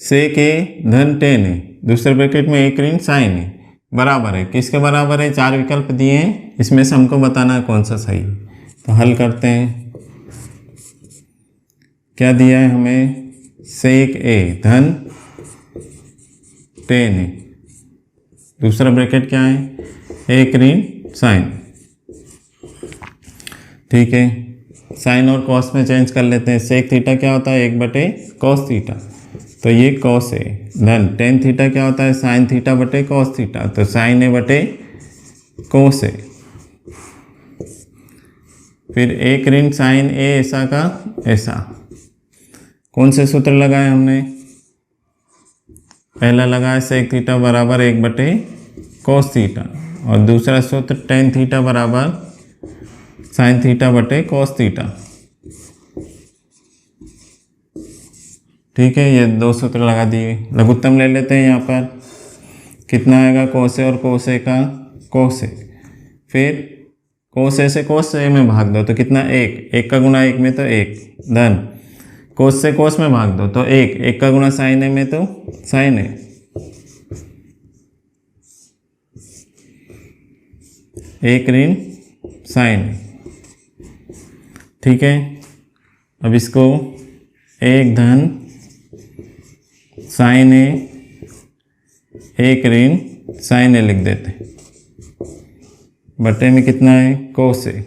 सेक ए धन टेन है, दूसरे ब्रैकेट में एक ऋण साइन है, बराबर है, किसके बराबर है? 4 विकल्प दिए हैं, इसमें से हमको बताना है कौन सा सही है। तो हल करते हैं। क्या दिया है हमें? सेक ए धन टेन है, दूसरा ब्रैकेट क्या है? एक ऋण साइन। ठीक है, साइन और कॉस में चेंज कर लेते हैं। सेक थीटा क्या होता है? 1/cos थीटा, तो ये कॉस है। धन टेन थीटा क्या होता है? साइन थीटा बटे कॉस थीटा, तो साइन ए बटे कोस है। फिर एक ऋण साइन ए ऐसा का ऐसा। कौन से सूत्र लगाए हमने? पहला लगाया सेक थीटा बराबर 1/cos थीटा, और दूसरा सूत्र टेन थीटा बराबर साइन थीटा बटे कॉस थीटा। ठीक है, ये 2 सूत्र लगा दिए। लघुत्तम ले लेते हैं यहाँ पर। कितना आएगा? कोसे और कोसे का कोसे, फिर कोसे से कोसे में भाग दो तो कितना? 1 का गुणा 1 में तो 1, धन कोस से कोस में भाग दो तो 1 का गुणा साइन ए में तो साइन ए, एक ऋण साइन। ठीक है, अब इसको एक धन साइन ए, एक ऋण साइन ए लिख देते हैं, बटे में कितना है? कोस ए।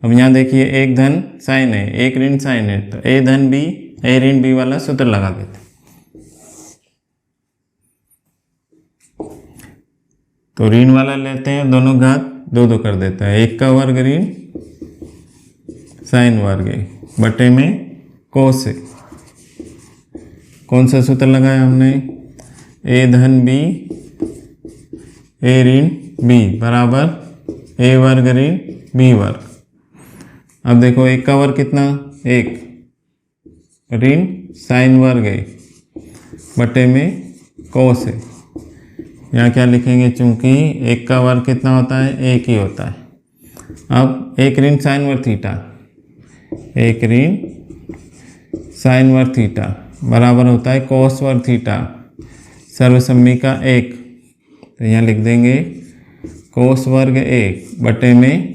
अब यहाँ देखिए एक धन साइन है, एक ऋण साइन है, तो ए धन बी, ए ऋण बी वाला सूत्र लगा देते। तो ऋण वाला लेते हैं, दोनों घात 2 कर देता है। 1 का वर्ग ऋण साइन वर्ग है, बटे में कोस है। कौन सा सूत्र लगाया हमने? ए धन बी, ए ऋण बी बराबर ए वर्ग ऋण बी वर्ग। अब देखो 1 का वर्ग कितना? 1 ऋण साइन वर्ग है, बटे में कोस है। यहाँ क्या लिखेंगे? चूंकि 1 का वर्ग कितना होता है? 1 ही होता है। अब एक ऋण साइन वर्ग थीटा, एक ऋण साइन वर्ग थीटा बराबर होता है कोस वर्ग थीटा, सर्वसम्मी का 1। तो यहाँ लिख देंगे कोस वर्ग 1 बटे में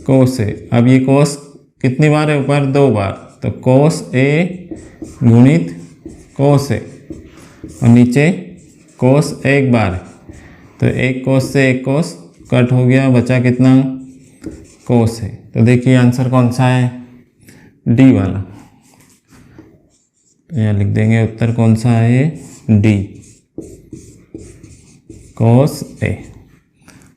कोस ए। अब ये कोस कितनी बार है? ऊपर 2 बार, तो कोस ए गुणित कोस ए, और नीचे कोस 1 बार है, तो 1 कोस से 1 कोस कट हो गया, बचा कितना? कोस है। तो देखिए आंसर कौन सा है? डी वाला। तो यहाँ लिख देंगे उत्तर कौन सा है? डी, कोस ए।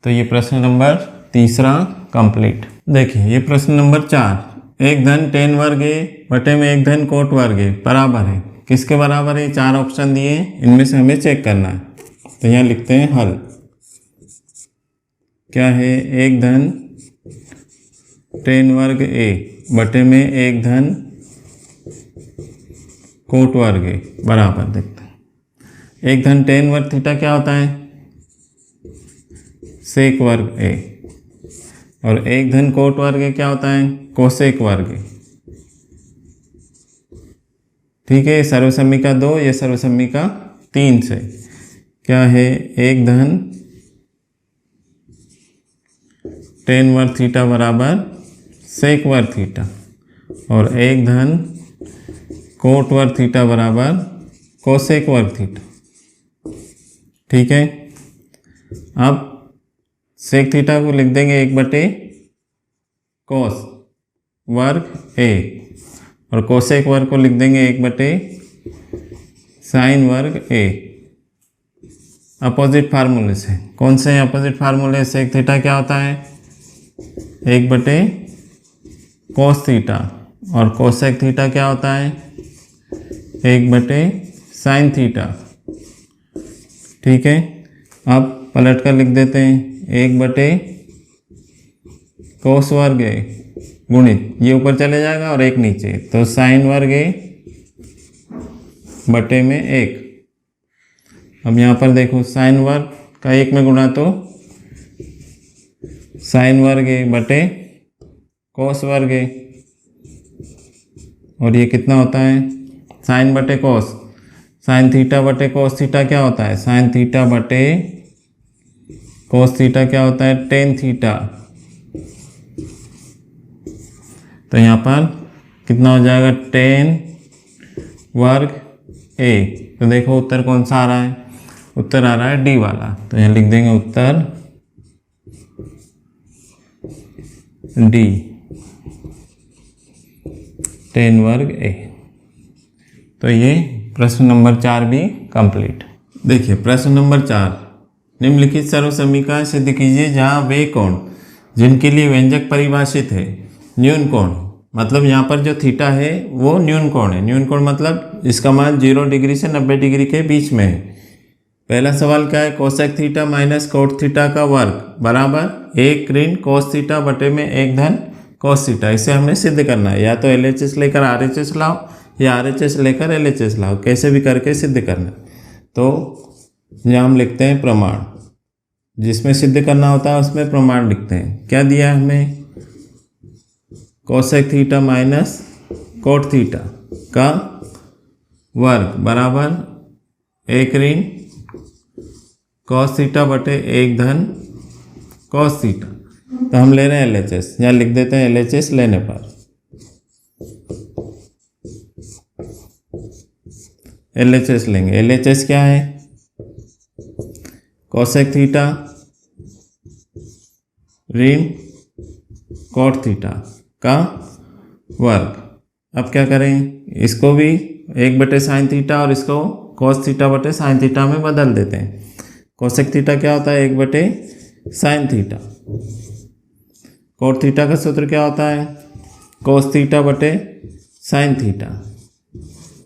तो ये प्रश्न नंबर 3 कंप्लीट। देखिए ये प्रश्न नंबर 4, एक धन टेन वर्ग ए बटे में एक धन कोट वर्ग ए बराबर है, किसके बराबर है? 4 ऑप्शन दिए, इनमें से हमें चेक करना है। तो यहाँ लिखते हैं हल। क्या है? एक धन टेन वर्ग ए बटे में एक धन कोट वर्ग ए बराबर। देखते हैं एक धन टेन वर्ग थीटा क्या होता है? सेक वर्ग ए, और एक धन कोट वर्ग ए क्या होता है? कोसेक वर्ग ए। ठीक है, सर्वसम्मी का 2, ये सर्वसम्मी का 3 से क्या है? एक धन टेन वर्ग थीटा बराबर सेक वर्ग थीटा, और एक धन कोट वर्ग थीटा बराबर कोसेक वर्ग थीटा। ठीक है, अब सेक थीटा को लिख देंगे 1/कोस वर्ग ए, और कोसेक वर्ग को लिख देंगे 1/साइन वर्ग ए। अपोजिट फार्मूले से, कौन से अपोजिट फार्मूले? सेक थीटा क्या होता है? 1/कोस थीटा, और कोसेक थीटा क्या होता है? 1/साइन थीटा। ठीक है, अब पलट कर लिख देते हैं 1/कोस वर्ग ए गुणित, ये ऊपर चले जाएगा और 1 नीचे, तो साइन वर्ग ए बटे में 1। अब यहाँ पर देखो साइन वर्ग का 1 में गुणा तो साइन वर्ग ए बटे कोस वर्ग ए, और ये कितना होता है साइन बटे कोस, साइन थीटा बटे कोस थीटा क्या होता है, साइन थीटा बटे कोस थीटा क्या होता है, टेन थीटा। तो यहाँ पर कितना हो जाएगा, टेन वर्ग ए। तो देखो उत्तर कौन सा आ रहा है, उत्तर आ रहा है डी वाला। तो यहाँ लिख देंगे उत्तर डी, टेन वर्ग ए। तो ये प्रश्न नंबर 4 भी कंप्लीट। देखिए प्रश्न नंबर 4, निम्नलिखित सर्वसमीकरण सिद्ध कीजिए जहाँ वे कोण जिनके लिए व्यंजक परिभाषित है न्यून कोण, मतलब यहाँ पर जो थीटा है वो न्यून कोण है। न्यून कोण मतलब इसका मान 0 डिग्री से 90 डिग्री के बीच में है। पहला सवाल क्या है, cosec theta minus cot theta का वर्ग बराबर 1 ऋण कोस थीटा बटे में 1 धन कोस थीटा। इसे हमने सिद्ध करना है, या तो LHS लेकर RHS लाओ या RHS लेकर LHS लाओ, कैसे भी करके सिद्ध करना। तो यहाँ हम लिखते हैं प्रमाण, जिसमें सिद्ध करना होता है उसमें प्रमाण लिखते हैं। क्या दिया है हमें, cosec theta minus cot theta का वर्ग बराबर 1 ऋण कॉस थीटा बटे 1 धन कॉस थीटा। तो हम ले रहे हैं LHS, यहाँ लिख देते हैं LHS लेने पर LHS लेंगे। LHS क्या है, कोसेक थीटा ऋण कोट थीटा का वर्ग। अब क्या करें, इसको भी 1 बटे साइन थीटा और इसको कॉस थीटा बटे साइन थीटा में बदल देते हैं। कोसेक थीटा क्या होता है, 1 बटे साइन थीटा। कोट थीटा का सूत्र क्या होता है, कोस थीटा बटे साइन थीटा,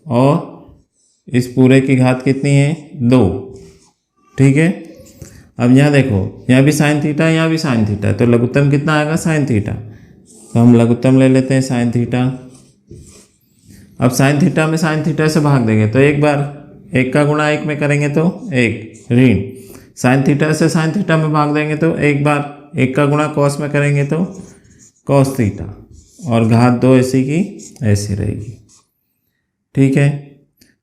और इस पूरे की घात कितनी है, 2। ठीक है, अब यहाँ देखो, यहाँ भी साइन थीटा यहाँ भी साइन थीटा, तो लघुत्तम कितना आएगा, साइन थीटा। तो हम लघुत्तम ले लेते हैं साइन थीटा। अब साइन थीटा में साइन थीटा से भाग देंगे तो एक बार 1 का गुणा 1 में करेंगे तो 1 ऋण, साइन थीटा से साइन थीटा में भाग देंगे तो एक बार 1 का गुणा कॉस में करेंगे तो कॉस थीटा, और घात 2 ऐसी की ऐसी रहेगी। ठीक है,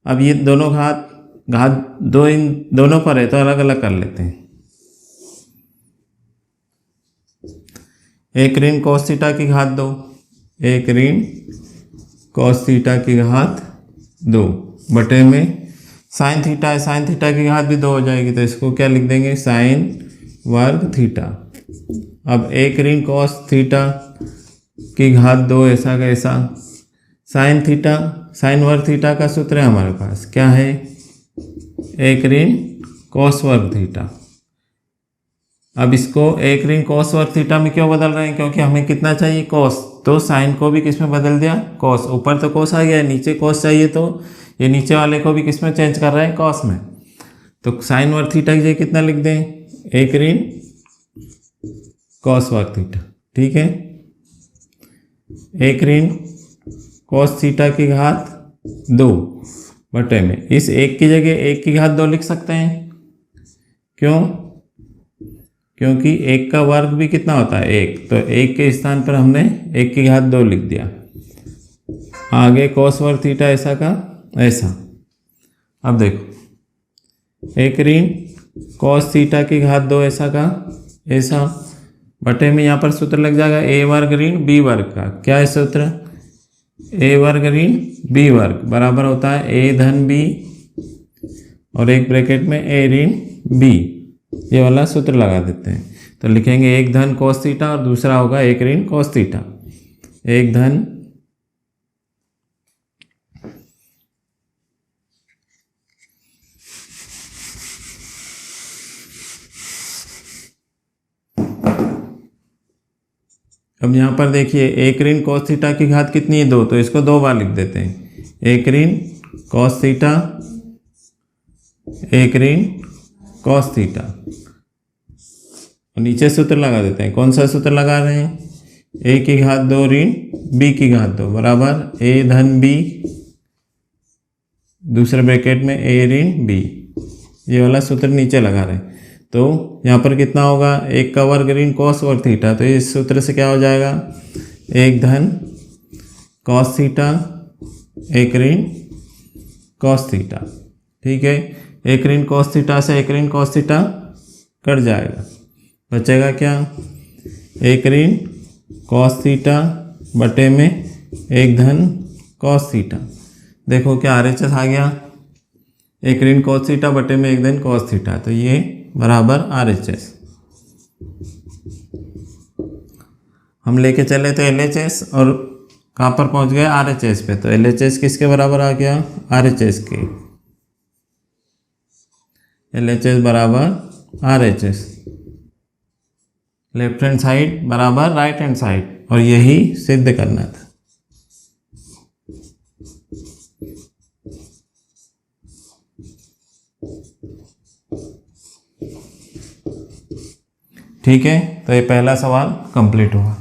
अब ये दोनों घात 2 इन दोनों पर है तो अलग अलग कर लेते हैं। 1 ऋण कॉस थीटा की घात 2, 1 ऋण कॉस थीटा की घात 2 बटे में साइन थीटा है, साइन थीटा की घात भी 2 हो जाएगी, तो इसको क्या लिख देंगे, साइन वर्ग थीटा। अब 1 ऋण कॉस थीटा की घात 2 ऐसा का ऐसा, साइन थीटा साइन वर्ग थीटा का सूत्र है हमारे पास, क्या है, 1 ऋण कॉस वर्ग थीटा। अब इसको 1 ऋण कॉस वर्ग थीटा में क्यों बदल रहे हैं, क्योंकि हमें कितना चाहिए, कॉस, तो साइन को भी किस में बदल दिया, कॉस। ऊपर तो कॉस आ गया, नीचे कॉस चाहिए, तो ये नीचे वाले को भी किस में चेंज कर रहे हैं, कॉस में। तो साइन वर्ग थीटा की जगह कितना लिख दें, 1 ऋण कॉस वर्ग थीटा। ठीक है, 1 ऋण कॉस थीटा की घात 2 बटे में, इस 1 की जगह 1 की घात 2 लिख सकते हैं। क्यों, क्योंकि 1 का वर्ग भी कितना होता है, 1, तो 1 के स्थान पर हमने 1 की घात 2 लिख दिया। आगे कॉस वर्ग थीटा ऐसा का ऐसा। अब देखो, 1 ऋण कॉस थीटा की घात 2 ऐसा का ऐसा बटे में, यहाँ पर सूत्र लग जाएगा a वर्ग ऋण b वर्ग का। क्या है सूत्र, a वर्ग ऋण b वर्ग बराबर होता है a धन b और एक ब्रैकेट में a ऋण b, ये वाला सूत्र लगा देते हैं। तो लिखेंगे 1 धन कॉस थीटा और दूसरा होगा 1 ऋण कॉस थीटा। 1 धन अब यहाँ पर देखिए 1 ऋण कॉस थीटा की घात कितनी है, 2, तो इसको 2 बार लिख देते हैं। 1 ऋण कॉस थीटा, 1 ऋण कॉस थीटा, और नीचे सूत्र लगा देते हैं। कौन सा सूत्र लगा रहे हैं, a की घात 2 ऋण b की घात 2 बराबर a धन b, दूसरे ब्रैकेट में a ऋण b, ये वाला सूत्र नीचे लगा रहे हैं। तो यहाँ पर कितना होगा, 1 का वर्ग ऋण कॉस वर्ग थीटा, तो इस सूत्र से क्या हो जाएगा, एक धन कॉस थीटा, एक ऋण कॉस थीटा। ठीक है, एक ऋण कॉस थीटा से एक ऋण कॉस थीटा कट जाएगा, बचेगा क्या, एक ऋण कॉस थीटा बटे में एक धन कॉस थीटा। देखो क्या RHS आ गया, एक ऋण कॉस थीटा बटे में एक धन कॉस थीटा, तो ये बराबर RHS। हम लेके चले थे LHS और कहाँ पर पहुँच गए, RHS पे, तो LHS किसके बराबर आ गया, RHS के। LHS बराबर RHS, लेफ्ट हैंड साइड बराबर राइट हैंड साइड, और यही सिद्ध करना था। ठीक है, तो ये पहला सवाल कंप्लीट हुआ।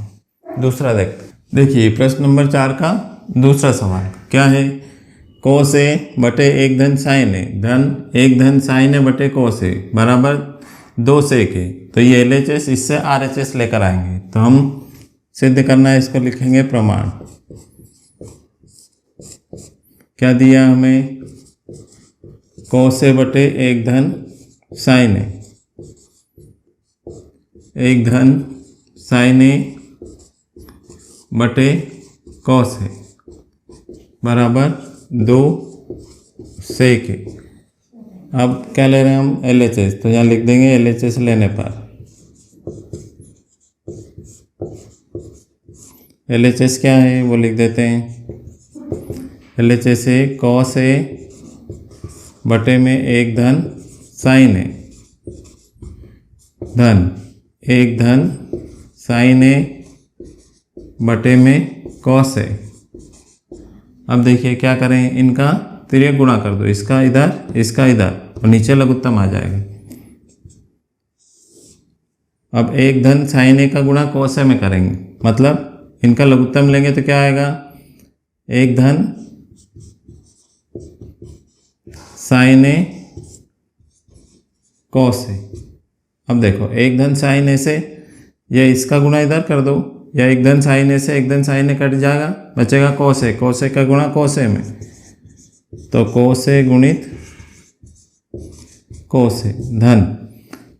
दूसरा देखिए प्रश्न नंबर 4 का दूसरा सवाल क्या है, कोस ए बटे एक धन साइन ए, धन एक धन साइन ए बटे कोस ए बराबर 2 सेक ए। तो ये LHS इससे RHS लेकर आएंगे, तो हम सिद्ध करना है, इसको लिखेंगे प्रमाण। क्या दिया हमें, कोस ए बटे एक धन साइन ए, एक धन साइन ए बटे कॉस ए बराबर 2 सेक ए। अब क्या ले रहे हैं हम, LHS, तो यहाँ लिख देंगे LHS लेने पर, LHS क्या है वो लिख देते हैं, LHS है कॉस ए बटे में एक धन साइन ए, धन एक धन साइन ए बटे में कॉस ए। अब देखिए क्या करें, इनका तिर्यक गुणा कर दो, इसका इधर इसका इधर, और नीचे लघुत्तम आ जाएगा। अब एक धन साइन ए का गुणा कॉस ए में करेंगे, मतलब इनका लघुत्तम लेंगे तो क्या आएगा, एक धन साइन ए कॉस ए। अब देखो एक धन साइन ए से ये इसका गुणा इधर कर दो, या एक धन साइन ए से एक धन साइन ए कट जाएगा, बचेगा कोस ए, कोस ए का गुणा कोस ए में, तो कोस ए गुणित कोस ए, धन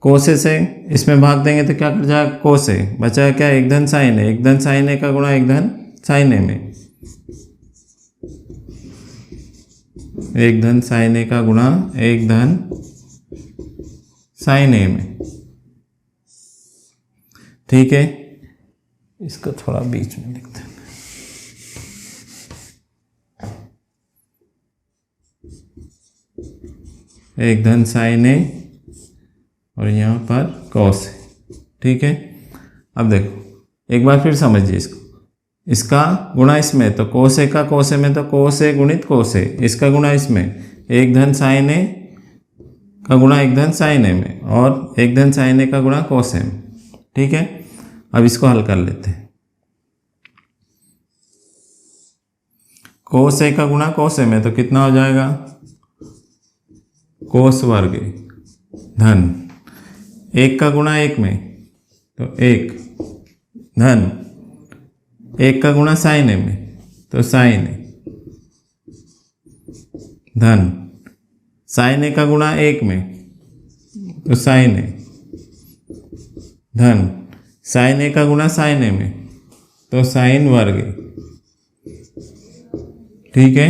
कोस ए से इसमें भाग देंगे तो क्या कट जाएगा, कोस ए, बचेगा क्या, एक धन साइन ए, एक धन साइन ए का गुणा एक धन साइन ए में, एक धन साइन ए का गुणा एक धन साइन ए में। ठीक है, इसको थोड़ा बीच में लिखते हैं, एक धन साइन ए और यहाँ पर कॉस ए। ठीक है, अब देखो एक बार फिर समझिए इसको, इसका गुणा इसमें तो कोस ए का कोस ए में, तो कोस ए गुणित कोस ए, इसका गुणा इसमें एक धन साइन ए का गुणा एक धन साइन ए में, और एक धन साइन ए का गुणा कोस ए में। ठीक है, अब इसको हल कर लेते हैं, कोस ए का गुणा कोस ए में तो कितना हो जाएगा, कोस वर्ग ए, धन एक का गुणा एक में तो एक, धन एक का गुणा साइन ए में तो साइन ए, धन साइन ए का गुणा एक में तो साइन ए, धन साइन ए का गुणा साइन ए में तो साइन वर्ग ए। ठीक है,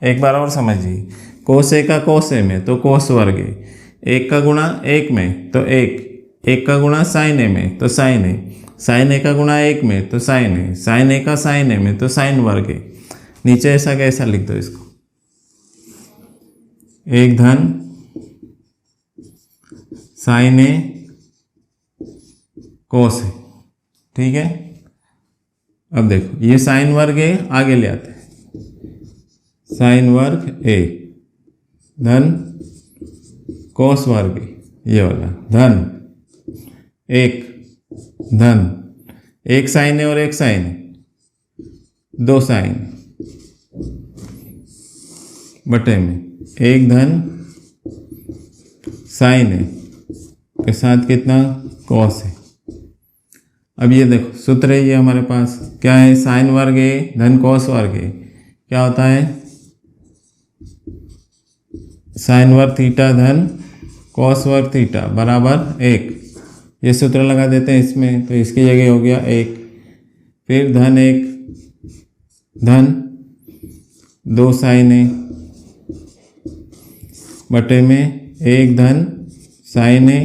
एक बार और समझिए, कोस ए का कोस ए में तो कोस वर्ग ए, एक का गुणा एक में तो एक, एक का गुणा साइन ए में तो साइन ए, साइन ए का गुणा एक में तो साइन ए, साइन ए का साइन ए में तो साइन वर्ग ए। नीचे ऐसा कैसा लिख दो इसको, एक धन साइन ए कोस ए। ठीक है, अब देखो ये साइन वर्ग ए आगे ले आते हैं, साइन वर्ग ए धन कोस वर्ग ए, ये वाला धन एक, धन एक साइन ए और एक साइन, दो साइन बटे में एक धन साइन ए के साथ कितना, कॉस ए। अब ये देखो सूत्र है ये हमारे पास क्या है, साइन वर्ग ए धन कॉस वर्ग ए क्या होता है, साइन वर्ग थीटा धन कॉस वर्ग थीटा बराबर 1। ये सूत्र लगा देते हैं इसमें, तो इसकी जगह हो गया 1, फिर धन 1 धन 2 साइन ए बटे में 1 धन साइन ए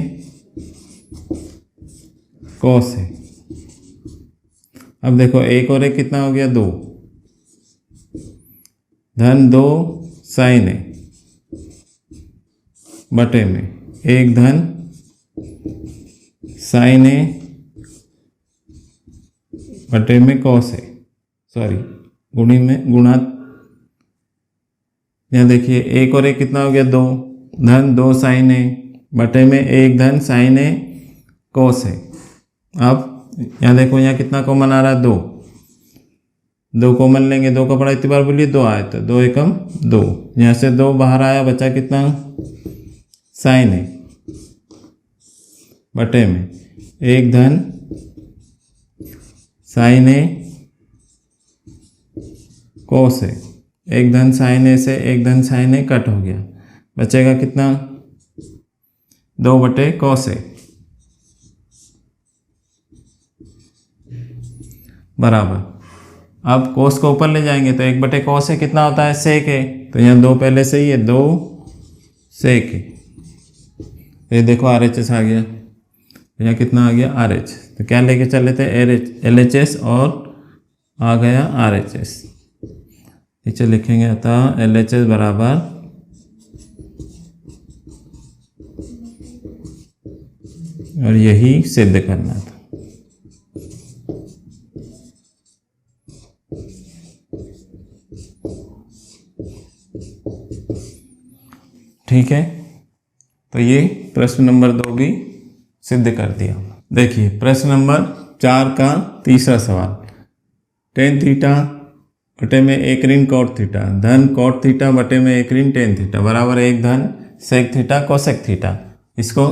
कॉस है। अब देखो 1 और 1 कितना हो गया 2 धन 2 साइन ए बटे में 1 धन साइन ए बटे में कॉस ए, सॉरी गुणी में गुणा, यहाँ देखिए 1 और 1 कितना हो गया 2 धन 2 साइन ए बटे में 1 धन साइन ए कॉस है। अब यहाँ देखो यहाँ कितना कॉमन आ रहा है 2 कॉमन लेंगे, 2 का बड़ा इतनी बार बोलिए 2 आया, तो 2 एकम 2, यहाँ से 2 बाहर आया, बचा कितना साइन ए बटे में 1 धन साइन ए कॉस है। 1 धन साइन ए से 1 धन साइन ए कट हो गया, बचेगा कितना 2 बटे कॉस ए बराबर। अब कोस को ऊपर ले जाएंगे तो 1 बटे कॉस है कितना होता है सेक है, तो यहाँ 2 पहले से ही है 2 सेक है। ये देखो RHS आ गया, यहाँ कितना आ गया RH, तो क्या लेके चले थे LHS और आ गया RHS। नीचे लिखेंगे अतः LHS बराबर और यही सिद्ध करना था। ठीक है, तो ये प्रश्न नंबर 2 भी सिद्ध कर दिया। देखिए प्रश्न नंबर 4 का तीसरा सवाल, टेन थीटा बटे में 1 ऋण कॉट थीटा धन कॉट थीटा बटे में 1 ऋण टेन थीटा बराबर 1 धन सेक थीटा कोसेक थीटा, इसको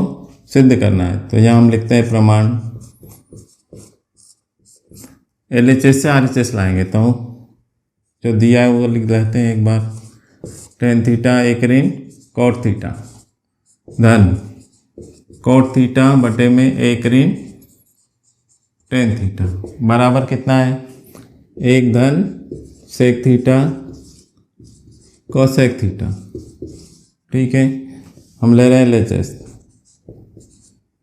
सिद्ध करना है। तो यहाँ हम लिखते हैं प्रमाण, LHS से RHS लाएंगे, तो जो दिया है वो लिख देते हैं एक बार, टेन थीटा 1 ऋण कॉट थीटा धन कॉट थीटा बटे में 1 ऋण टेन थीटा बराबर कितना है 1 धन सेक थीटा कोसेक थीटा। ठीक है, हम ले रहे हैं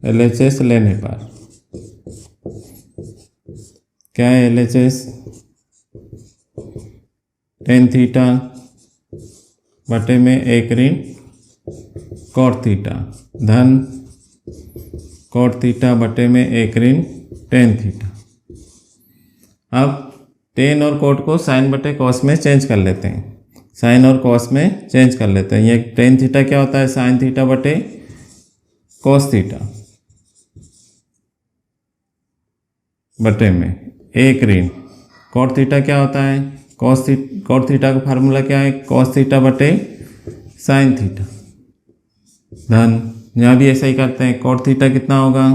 LHS लेने पर क्या है LHS, टेन थीटा बटे में 1 ऋण कॉट थीटा धन कॉट थीटा बटे में 1 ऋण टेन थीटा। अब टेन और कॉट को साइन बटे कॉस में चेंज कर लेते हैं, साइन और कॉस में चेंज कर लेते हैं। ये टेन थीटा क्या होता है साइन थीटा बटे कॉस थीटा बटे में 1 ऋण कॉट थीटा क्या होता है कॉट थीटा का फार्मूला क्या है कॉस थीटा बटे साइन थीटा धन, यहाँ भी ऐसा ही करते हैं, कॉट थीटा कितना होगा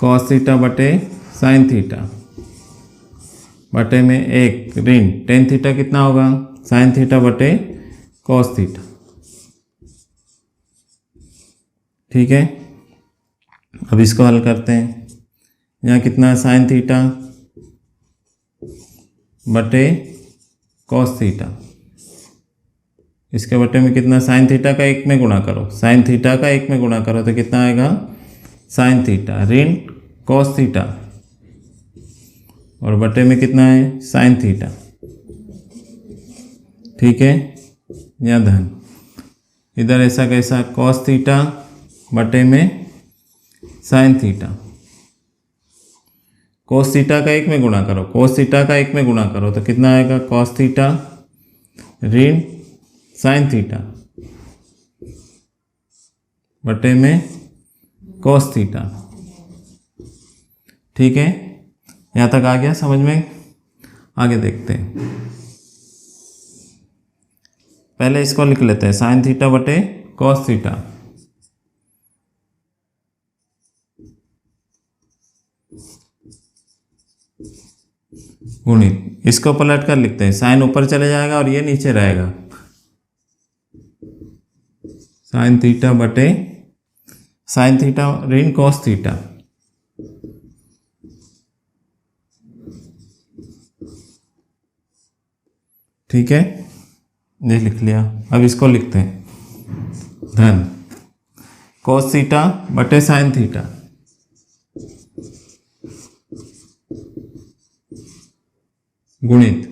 कॉस थीटा बटे साइन थीटा बटे में 1 ऋण टेन थीटा कितना होगा साइन थीटा बटे कॉस थीटा। ठीक है, अब इसको हल करते हैं। यहाँ कितना साइन थीटा बटे कॉस थीटा, इसके बटे में कितना साइन थीटा का 1 में गुणा करो, साइन थीटा का 1 में गुणा करो तो कितना आएगा साइन थीटा ऋण कॉस थीटा और बटे में कितना है साइन थीटा। ठीक है, यहाँ धन, इधर ऐसा कैसा कॉस थीटा बटे में साइन थीटा, कोस थीटा का 1 में गुणा करो, कोस थीटा का 1 में गुणा करो तो कितना आएगा कॉस थीटा ऋण साइन थीटा बटे में कॉस थीटा। ठीक है, यहाँ तक आ गया समझ में। आगे देखते हैं, पहले इसको लिख लेते हैं साइन थीटा बटे कॉस थीटा, गुणित, इसको पलट कर लिखते हैं, साइन ऊपर चले जाएगा और ये नीचे रहेगा, साइन थीटा बटे साइन थीटा ऋण कॉस थीटा। ठीक है, ये लिख लिया। अब इसको लिखते हैं धन कॉस थीटा बटे साइन थीटा गुणित,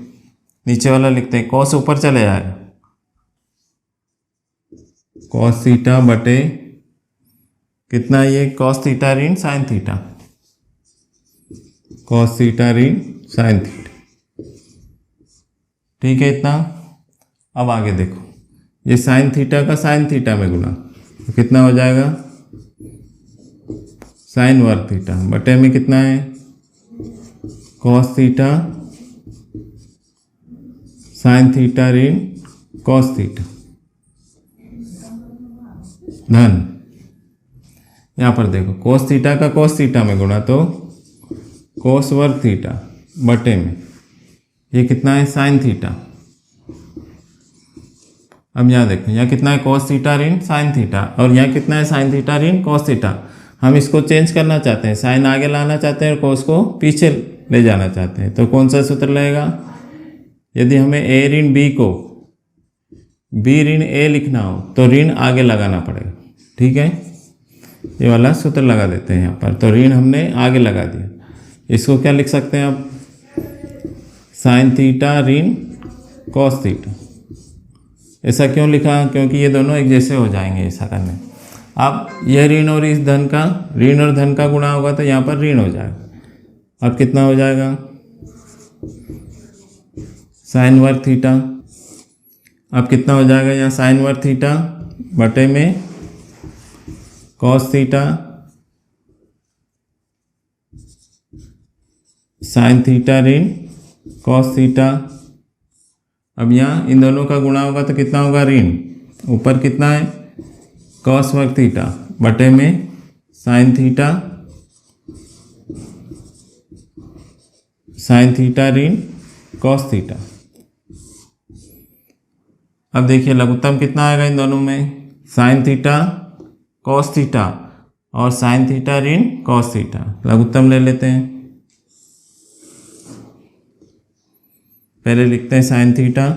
नीचे वाला लिखते हैं, कॉस ऊपर चले जाएगा, कॉस थीटा बटे कितना, ये कॉस थीटा ऋण साइन थीटा, कॉस थीटा ऋण साइन थीटा। ठीक है इतना। अब आगे देखो, ये साइन थीटा का साइन थीटा में गुणा, तो कितना हो जाएगा, साइन वर्ग थीटा बटे में कितना है, कॉस थीटा साइन थीटा ऋण कॉस थीटा धन, यहाँ पर देखो कॉस थीटा का कॉस थीटा में गुणा, तो कॉस वर्ग थीटा बटे में ये कितना है, साइन थीटा। अब यहाँ देखो, यहाँ कितना है, कॉस थीटा ऋण साइन थीटा, और यहाँ कितना है, साइन थीटा ऋण कॉस थीटा। हम इसको चेंज करना चाहते हैं, साइन आगे लाना चाहते हैं और कॉस को पीछे ले जाना चाहते हैं, तो कौन सा सूत्र लगेगा, यदि हमें ए ऋण बी को बी ऋण ए लिखना हो तो ऋण आगे लगाना पड़ेगा। ठीक है, ये वाला सूत्र लगा देते हैं यहाँ पर, तो ऋण हमने आगे लगा दिया। इसको क्या लिख सकते हैं आप, साइन थीटा ऋण कॉस थीटा। ऐसा क्यों लिखा, क्योंकि ये दोनों एक जैसे हो जाएंगे ऐसा करने। अब यह ऋण और इस धन का, ऋण और धन का गुणा होगा तो यहाँ पर ऋण हो जाएगा। अब कितना हो जाएगा, साइन वर्ग थीटा। अब कितना हो जाएगा, यहाँ साइन वर्ग थीटा बटे में कॉस थीटा साइन थीटा ऋण कॉस थीटा। अब यहाँ इन दोनों का गुणा होगा तो कितना होगा, ऋण, ऊपर कितना है, कॉस वर्ग थीटा बटे में साइन थीटा ऋण कॉस थीटा। अब देखिए लघुत्तम कितना आएगा इन दोनों में, साइन थीटा कॉस थीटा और साइन थीटा ऋण कॉस थीटा। लघुत्तम ले लेते हैं, पहले लिखते हैं साइन थीटा,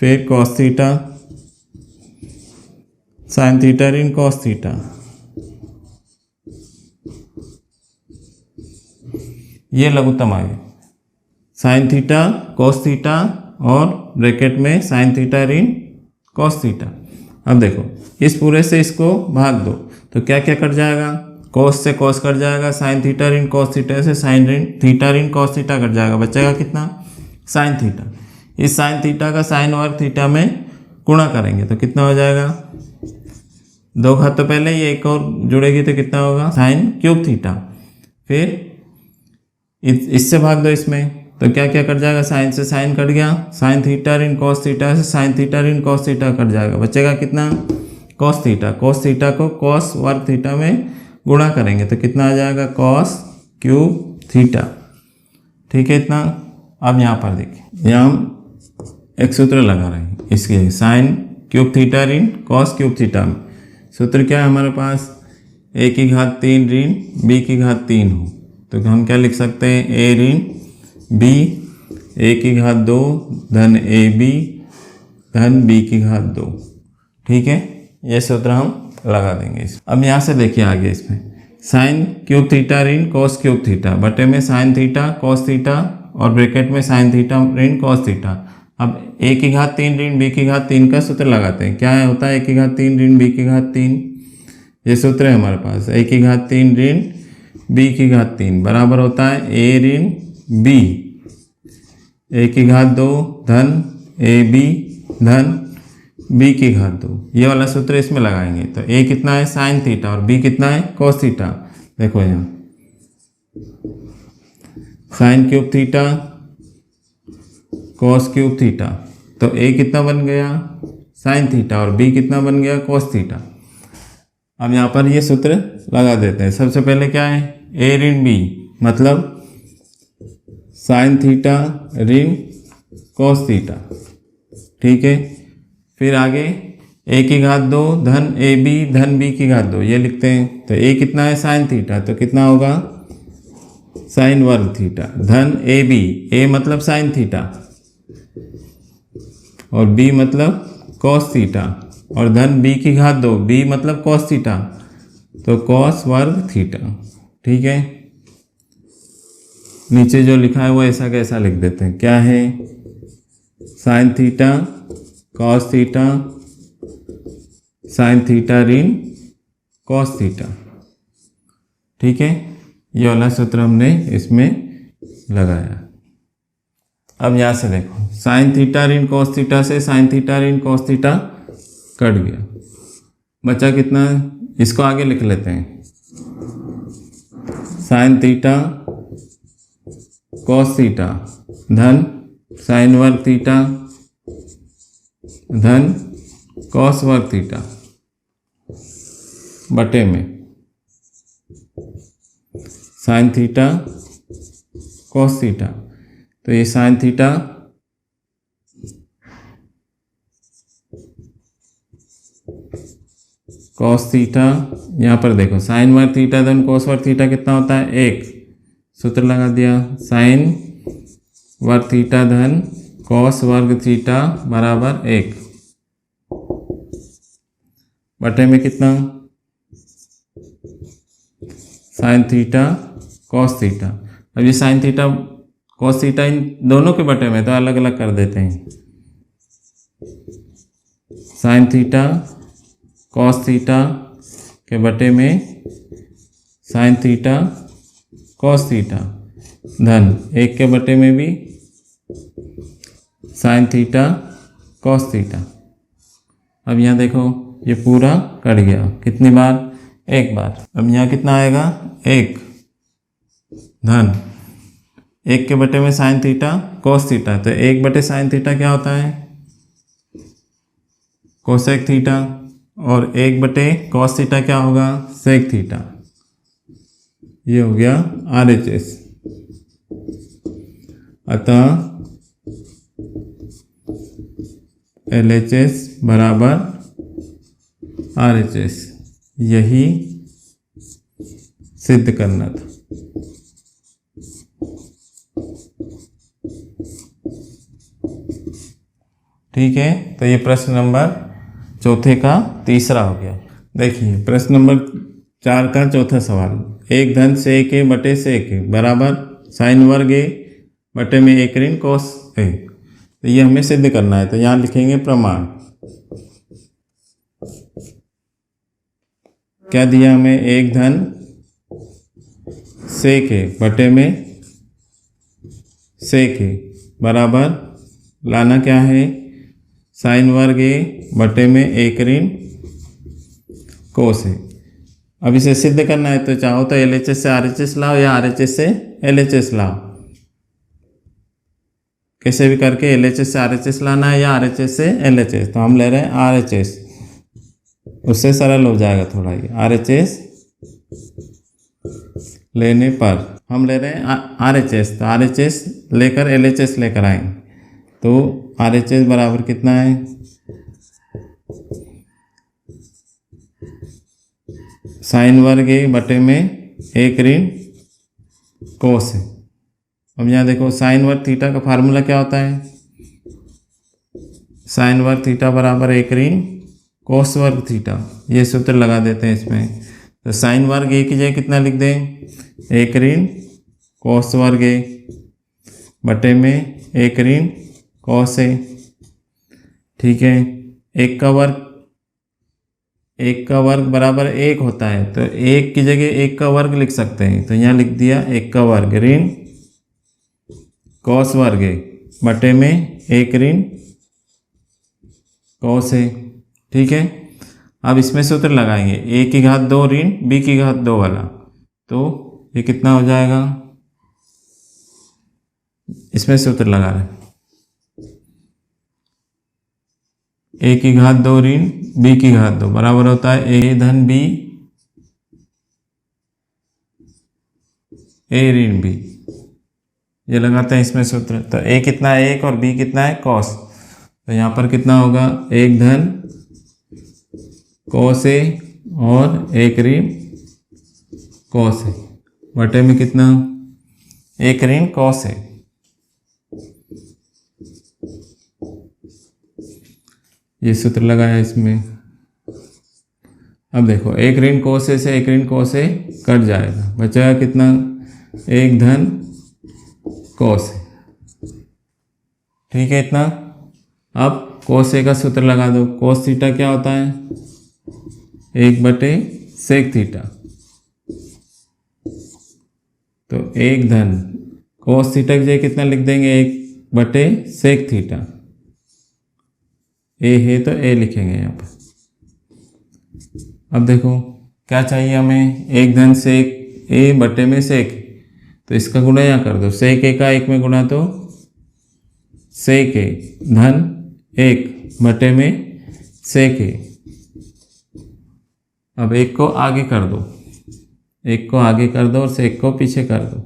फिर कॉस थीटा, साइन थीटा ऋण कॉस थीटा। ये लघुत्तम आ गया, साइन थीटा कॉस थीटा और ब्रैकेट में साइन थीटा ऋण कॉस थीटा। अब देखो इस पूरे से इसको भाग दो तो क्या क्या कट जाएगा, कॉस से कॉस कट जाएगा, साइन थीटा ऋण कॉस थीटा से साइन ऋण थीटा ऋण कॉस थीटा कट जाएगा, बचेगा कितना, साइन थीटा। इस साइन थीटा का साइन वर्ग थीटा में गुणा करेंगे तो कितना हो जाएगा, दो घात तो पहले ये एक और जुड़ेगी तो कितना होगा, साइन क्यूब थीटा। फिर इससे भाग दो इसमें तो क्या क्या कट जाएगा, साइन से साइन कट गया, साइन थीटा ऋण कॉस थीटा से साइन थीटा ऋण कॉस थीटा कट जाएगा, बचेगा कितना, कॉस थीटा। कॉस थीटा को कॉस वर्ग थीटा में गुणा करेंगे तो कितना आ जाएगा, कॉस क्यूब थीटा। ठीक है इतना। अब यहाँ पर देखिए, यहाँ हम एक सूत्र लगा रहे हैं इसके, साइन क्यूब थीटा ऋण कॉस क्यूब थीटा में सूत्र क्या है हमारे पास, ए की घात 3 ऋण बी की घात 3 हो तो हम क्या लिख सकते हैं, ए ऋण बी ए की घात 2 धन ए बी धन बी की घात 2। ठीक है, ये सूत्र हम लगा देंगे इस। अब यहाँ से देखिए आगे इसमें, साइन क्यूब थीटा ऋण कॉस क्यूब थीटा बटे में साइन थीटा कॉस थीटा और ब्रैकेट में साइन थीटा ऋण कॉस थीटा। अब ए की घात 3 ऋण बी की घात 3 का सूत्र लगाते हैं, क्या है होता है, ए की घात 3 ऋण बी की घात 3, ये सूत्र है हमारे पास, ए की घात 3 ऋण बी की घात 3 बराबर होता है ए ऋण बी ए की घात 2 धन ए बी धन बी की घात 2। ये वाला सूत्र इसमें लगाएंगे तो ए कितना है, साइन थीटा और बी कितना है, कॉस थीटा। देखो यहाँ sine cube theta cos cube theta, तो ए कितना बन गया, साइन थीटा और बी कितना बन गया, कॉस थीटा। अब यहाँ पर ये सूत्र लगा देते हैं। सबसे पहले क्या है, ए ऋण बी मतलब साइन थीटा ऋण कॉस थीटा। ठीक है, फिर आगे a की घात 2 धन ab धन b की घात 2 ये लिखते हैं। तो a कितना है साइन थीटा, तो कितना होगा साइन वर्ग थीटा धन ab, a मतलब साइन थीटा और b मतलब कॉस थीटा और धन b की घात 2, b मतलब कॉस थीटा तो कॉस वर्ग थीटा। ठीक है, नीचे जो लिखा है वो ऐसा कैसा लिख देते हैं, क्या है sine theta cos theta sine theta ऋण कॉस थीटा। ठीक है, ये वाला सूत्र हमने इसमें लगाया। अब यहाँ से देखो साइन थीटा ऋण कॉस थीटा से साइन थीटा ऋण कॉस थीटा कट गया, बचा कितना, इसको आगे लिख लेते हैं साइन थीटा कॉस थीटा धन साइन वर्ग थीटा धन कॉस वर्ग थीटा बटे में साइन थीटा कॉस थीटा। तो ये साइन थीटा कॉस थीटा, यहाँ पर देखो साइन वर्ग थीटा धन कॉस वर्ग थीटा कितना होता है 1, सूत्र लगा दिया साइन वर्ग थीटा धन कॉस वर्ग थीटा बराबर 1 बटे में कितना साइन थीटा कॉस थीटा। अब ये sine theta cos theta in दोनों के बटे में तो अलग अलग कर देते हैं, साइन थीटा कॉस थीटा के बटे में साइन थीटा कॉस थीटा धन 1 के बटे में भी साइन थीटा कॉस थीटा। अब यहाँ देखो ये पूरा कट गया, कितनी बार, एक बार। अब यहाँ कितना आएगा 1 धन 1 के बटे में साइन थीटा कॉस थीटा, तो 1 बटे साइन थीटा क्या होता है कोसेक थीटा और 1 बटे कॉस थीटा क्या होगा सेक थीटा। ये हो गया RHS। अतः LHS बराबर RHS, यही सिद्ध करना था। ठीक है, तो ये प्रश्न नंबर चौथे का तीसरा हो गया। देखिए प्रश्न नंबर 4 का चौथा सवाल, 1 धन सेक ए बटे सेक ए बराबर साइन वर्ग ए बटे में 1 ऋण कॉस ए। तो ये हमें सिद्ध करना है, तो यहाँ लिखेंगे प्रमाण। क्या दिया हमें, 1 धन सेक ए बटे में सेक ए बराबर लाना क्या है साइन वर्ग ए बटे में 1 ऋण कोस ए। अब इसे सिद्ध करना है, तो चाहो तो LHS से RHS लाओ या RHS से LHS लाओ, कैसे भी करके LHS से RHS लाना है या RHS से LHS। तो हम ले रहे हैं RHS, उससे सरल हो जाएगा थोड़ा ही। RHS लेने पर हम ले रहे हैं RHS, तो RHS लेकर LHS लेकर आएंगे, तो RHS बराबर कितना है साइन वर्ग ए बटे में 1 ऋण कोस है। अब यहाँ देखो साइन वर्ग थीटा का फार्मूला क्या होता है, साइन वर्ग थीटा बराबर 1 ऋण कोस वर्ग थीटा, ये सूत्र लगा देते हैं इसमें। तो साइन वर्ग ए की जगह कितना लिख दें 1 ऋण कोस वर्ग ए बटे में 1 ऋण कोस ए। ठीक है, 1 का वर्ग बराबर 1 होता है, तो 1 की जगह 1 का वर्ग लिख सकते हैं, तो यहाँ लिख दिया 1 का वर्ग ऋण कॉस वर्ग ए बटे में 1 ऋण कॉस ए। ठीक है, अब इसमें सूत्र लगाएंगे a की घात 2 ऋण b की घात 2 वाला, तो ये कितना हो जाएगा, इसमें सूत्र लगा रहे हैं a की घात 2 ऋण b की घात 2 बराबर होता है a धन b a ऋण b ये लगाते हैं इसमें सूत्र। तो a कितना है 1 और b कितना है cos। तो यहाँ पर कितना होगा 1 धन cos a और 1 ऋण cos a बटे में कितना 1 ऋण cos a। ये सूत्र लगाया इसमें। अब देखो 1 ऋण cos a से 1 ऋण cos a कट जाएगा, बचेगा कितना 1 धन cos a। ठीक है इतना। अब cos a का सूत्र लगा दो। cos थीटा क्या होता है 1 बटे sec थीटा। तो 1 धन cos थीटा की जगह कितना लिख देंगे 1 बटे sec थीटा। a है तो a लिखेंगे यहाँ पर। अब देखो क्या चाहिए हमें 1 धन sec a बटे में sec। तो इसका गुणा यहाँ कर दो। sec a का 1 में गुणा तो sec a धन 1 बटे में sec a। अब 1 को आगे कर दो, 1 को आगे कर दो और sec को पीछे कर दो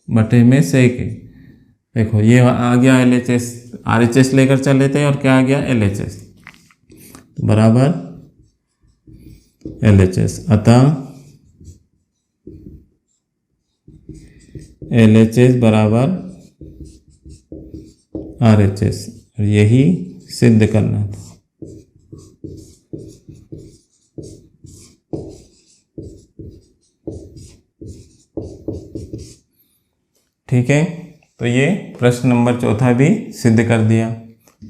बटे में sec a। देखो ये आ गया LHS, RHS लेकर चल लेते हैं और क्या आ गया LHS बराबर LHS। अतः LHS बराबर RHS, यही सिद्ध करना था। ठीक है, तो ये प्रश्न नंबर 4 भी सिद्ध कर दिया।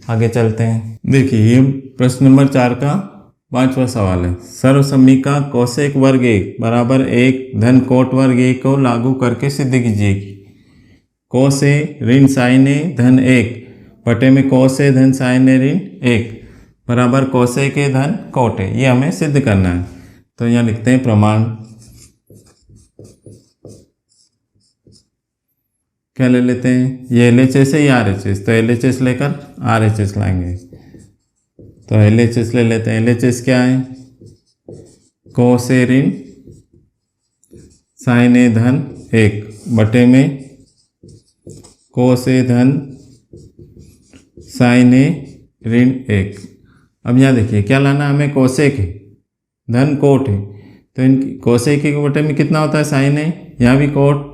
आगे चलते हैं। देखिए ये प्रश्न नंबर 4 का 5वां सवाल है। सर्वसम्मिका कोसेक वर्ग 1 बराबर 1 धन कोट वर्ग 1 को लागू करके सिद्ध कीजिए कि कोस ए ऋण साइन ए धन 1 बटे में कोस ए धन साइन ए ऋण 1 बराबर कोस ए के धन कोट ए। ये हमें सिद्ध करना है। तो यहाँ लिखते हैं प्रमाण। क्या ले लेते हैं, ये LHS है या RHS। तो LHS लेकर RHS लाएंगे। तो LHS ले लेते हैं। LHS क्या है कोस ए ऋण साइन ए धन 1 बटे में कोस ए धन साइन ए ऋण 1। अब यहाँ देखिए क्या लाना हमें कोसेक है धन कोट है। तो इनकी कोसेक के बटे में कितना होता है साइन ए। यहाँ भी कोट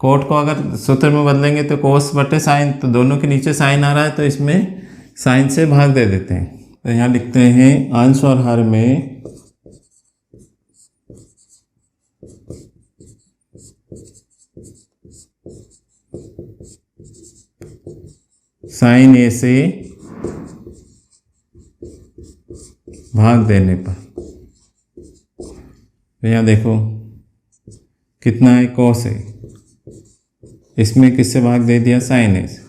को अगर सूत्र में बदलेंगे तो कोस बटे साइन, तो दोनों के नीचे साइन आ रहा है तो इसमें साइन से भाग दे देते हैं। तो यहाँ लिखते हैं अंश और हर में साइन ए से भाग देने पर। तो यहाँ देखो कितना है कोस है, इसमें किससे भाग दे दिया साइन ए से।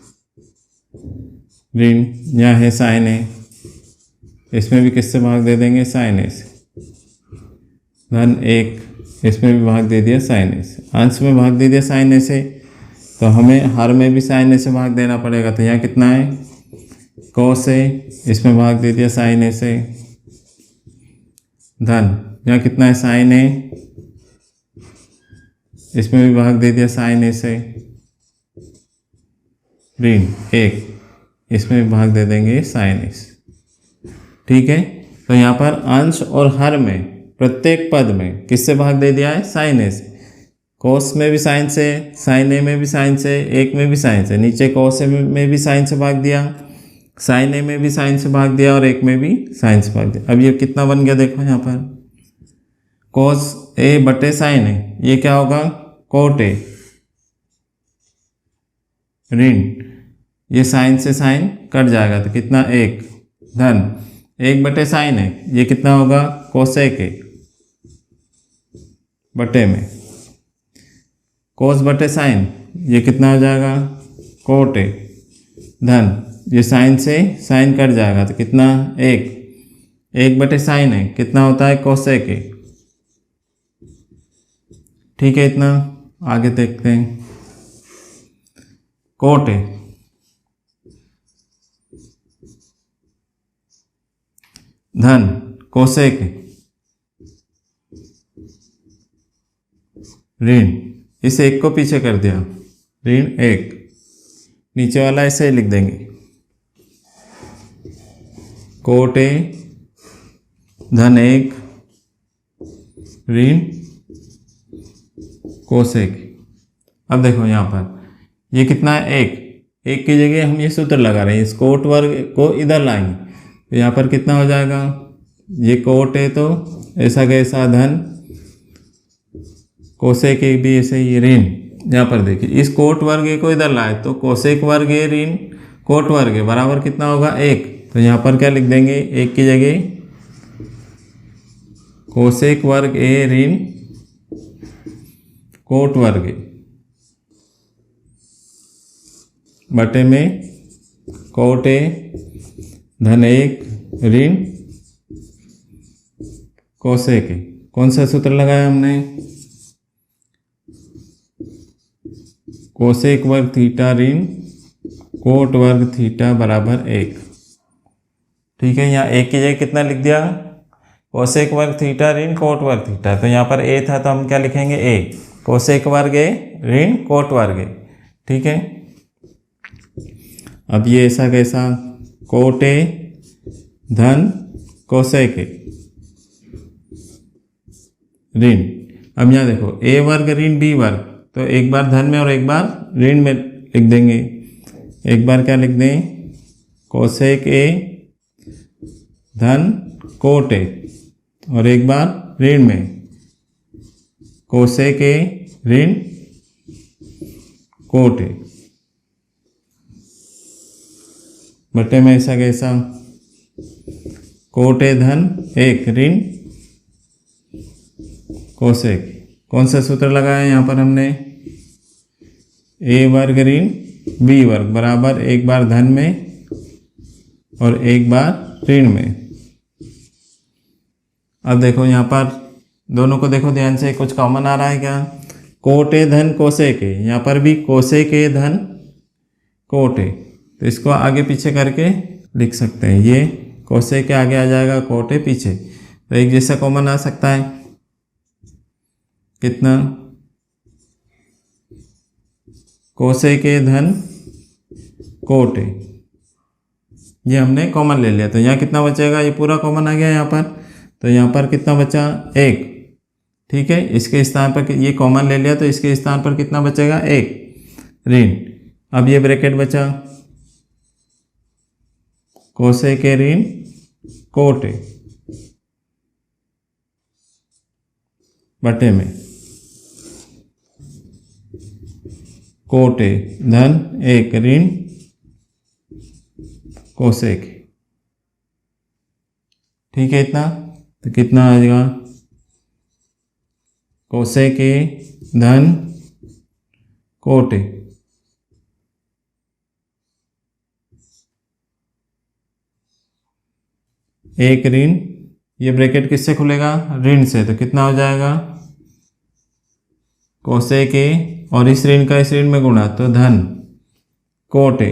ऋण यहाँ है साइन ए, इसमें भी किससे भाग दे देंगे साइन ए से। धन 1 इसमें भी भाग दे दिया साइन ए से। अंश में भाग दे दिया साइन ए से, तो हमें हर में भी साइन ए से भाग देना पड़ेगा। तो यहाँ कितना है कोस ए, इसमें भाग दे दिया साइन ए से। धन यहाँ कितना है साइन ए, इसमें भी भाग दे दिया साइन ए से। ऋण 1 इसमें भी भाग दे देंगे साइन ए से। ठीक है, तो यहाँ पर अंश और हर में प्रत्येक पद में किससे भाग दे दिया है साइन ए से। कोस में भी साइन से, साइन ए में भी साइन से, 1 में भी साइन से। नीचे कोस ए में भी साइन से भाग दिया, साइन ए में भी साइन से भाग दिया और 1 में भी साइन से भाग दिया। अब ये कितना बन गया देखो यहाँ पर कोस ए बटे साइन ए, ये क्या होगा कोट ए। ऋण ये साइन से साइन कट जाएगा तो कितना 1 धन 1 बटे साइन है, ये कितना होगा कोसेक ए बटे में कोस बटे साइन, ये कितना हो जाएगा कोट ए। धन ये साइन से साइन कट जाएगा तो कितना 1 बटे साइन है, कितना होता है कोसेक ए। ठीक है, इतना आगे देखते हैं। कोट ए धन कोसेक ऋण, इस एक को पीछे कर दिया, ऋण 1, नीचे वाला ऐसे ही लिख देंगे, कोट ए धन 1 ऋण कोसेक। अब देखो यहाँ पर ये कितना है, 1 की जगह हम ये सूत्र लगा रहे हैं, इस कोट वर्ग को इधर लाएंगे तो यहाँ पर कितना हो जाएगा, ये कोट है तो ऐसा कैसा धन, कोसेक एक भी ऐसे ही ऋण। यहाँ पर देखिए इस कोट वर्ग को इधर लाए तो कोसेक वर्ग ए ऋण कोट वर्ग बराबर कितना होगा 1, तो यहाँ पर क्या लिख देंगे, 1 की जगह कोसेक वर्ग ए ऋण कोट वर्ग बटे में कोट ए धन 1 ऋण कोसेक। कौन सा सूत्र लगाया हमने, कोसेक वर्ग थीटा ऋण कोट वर्ग थीटा बराबर 1। ठीक है, यहाँ 1 की जगह कितना लिख दिया, कोसेक वर्ग थीटा ऋण कोट वर्ग थीटा, तो यहाँ पर ए था तो हम क्या लिखेंगे, ए कोसेक वर्ग ए ऋण कोट वर्ग ए। ठीक है, अब ये ऐसा कैसा, कोट ए धन कोसेक ए ऋण। अब यहाँ देखो ए वर्ग ऋण बी वर्ग, तो एक बार धन में और एक बार ऋण में लिख देंगे। एक बार क्या लिख दें, कोसेक ए धन कोट ए, और एक बार ऋण में कोसेक ए ऋण कोट ए बटे में ऐसा कैसा, कोट ए धन 1 ऋण कोसेक। कौन सा सूत्र लगाया यहाँ पर हमने, ए वर्ग ऋण बी वर्ग बराबर एक बार धन में और एक बार ऋण में। अब देखो यहाँ पर दोनों को देखो ध्यान से, कुछ कॉमन आ रहा है क्या, कोट ए धन कोसेक ए, यहाँ पर भी कोसेक ए धन कोट ए, तो इसको आगे पीछे करके लिख सकते हैं, ये कोसेक के आगे आ जाएगा, कोट ए पीछे, तो एक जैसा कॉमन आ सकता है, कितना, कोसेक ए धन कोट ए, ये हमने कॉमन ले लिया, तो यहाँ कितना बचेगा, ये पूरा कॉमन आ गया यहाँ पर, तो यहाँ पर कितना बचा 1। ठीक है, इसके स्थान पर ये कॉमन ले लिया तो इसके स्थान पर कितना बचेगा 1 ऋण। अब ये ब्रैकेट बचा, कोसेक ए ऋण कोट ए बटे में कोट ए धन 1 ऋण कोसेक। ठीक है, इतना तो कितना आ जाएगा, कोसेक ए धन कोट ए, एक ऋण, ये ब्रैकेट किससे खुलेगा, ऋण से, तो कितना हो जाएगा, कोसेक ए और इस ऋण का इस ऋण में गुणा तो धन कोट ए,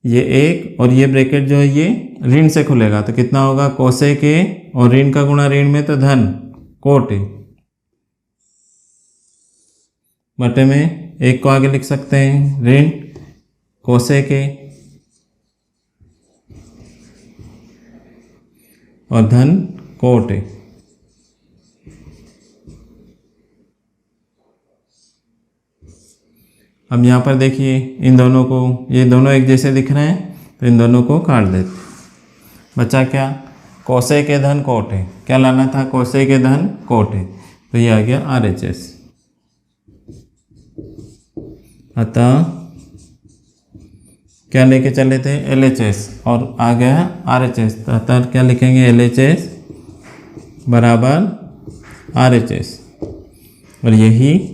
ये एक और ये ब्रैकेट जो है ये ऋण से खुलेगा तो कितना होगा, कोसेक ए और ऋण का गुणा ऋण में तो धन कोट ए बटे में एक को आगे लिख सकते हैं, ऋण कोसेक ए और धन कोट ए। अब यहाँ पर देखिए इन दोनों को, ये दोनों एक जैसे दिख रहे हैं तो इन दोनों को काट देते, बचा क्या, कोसेक ए धन कोट ए, क्या लाना था, कोसेक ए धन कोट ए, तो ये आ गया RHS। अतः क्या लेके चले थे LHS और आ गया RHS, तो अतः क्या लिखेंगे LHS बराबर RHS, और यही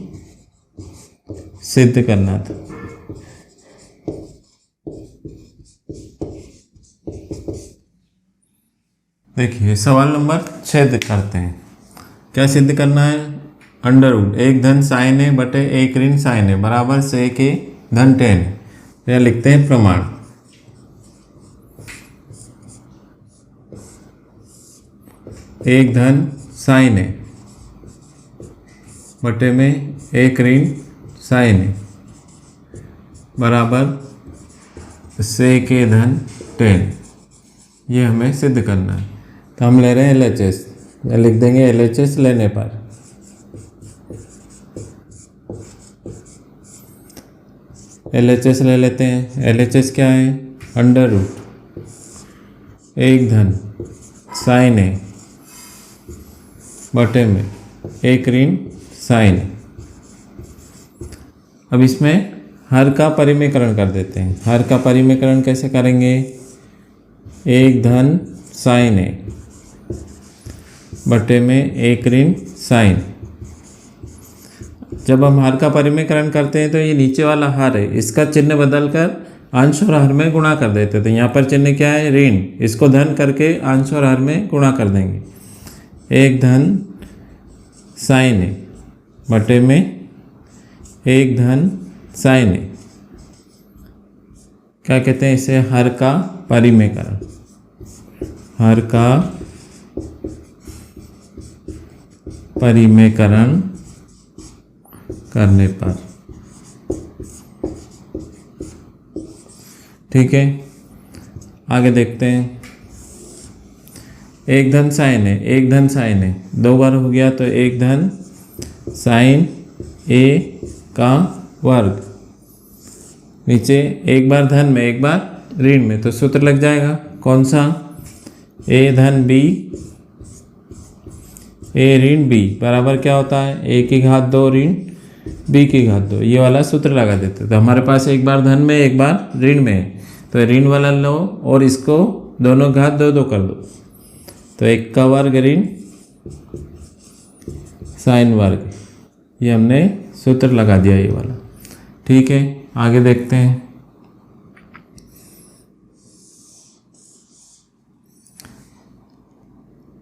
सिद्ध करना था। देखिए सवाल नंबर 6 करते हैं, क्या सिद्ध करना है, अंडर रूट 1 धन साइन ए बटे 1 ऋण साइन ए बराबर सेक ए धन टेन ए, यह लिखते हैं प्रमाण। एक धन साइन ए बटे में एक ऋण साइन ए बराबर सेक ए धन टेन। ये हमें सिद्ध करना है। तो हम ले रहे हैं LHS, लिख देंगे LHS लेने पर LHS ले लेते हैं। LHS क्या है? अंडर रूट एक धन साइन ए बटे में एक ऋण साइन। अब इसमें हर का परिमेकरण कर देते हैं। हर का परिमेकरण कैसे करेंगे? एक धन साइन ए बटे में एक ऋण साइन। जब हम हर का परिमेकरण करते हैं तो ये नीचे वाला हर है, इसका चिन्ह बदलकर अंश और हर में गुणा कर देते थे। यहाँ पर चिन्ह क्या है? ऋण। इसको धन करके अंश और हर में गुणा कर देंगे। एक धन साइन ए बटे में एक धन साइन ए। क्या कहते हैं इसे? हर का परिमेकरण। हर का परिमेकरण करने पर, ठीक है। आगे देखते हैं। एक धन साइन है, एक धन साइन है, दो बार हो गया तो एक धन साइन ए का वर्ग। नीचे एक बार धन में एक बार ऋण में, तो सूत्र लग जाएगा कौन सा? ए धन बी ए ऋण बी बराबर क्या होता है? ए की घात 2 ऋण बी की घात 2। ये वाला सूत्र लगा देते। तो हमारे पास एक बार धन में एक बार ऋण में है, तो ऋण वाला लो और इसको दोनों घात 2 कर दो, तो एक का वर्ग ऋण साइन वर्ग। ये हमने सूत्र लगा दिया ये वाला, ठीक है। आगे देखते हैं।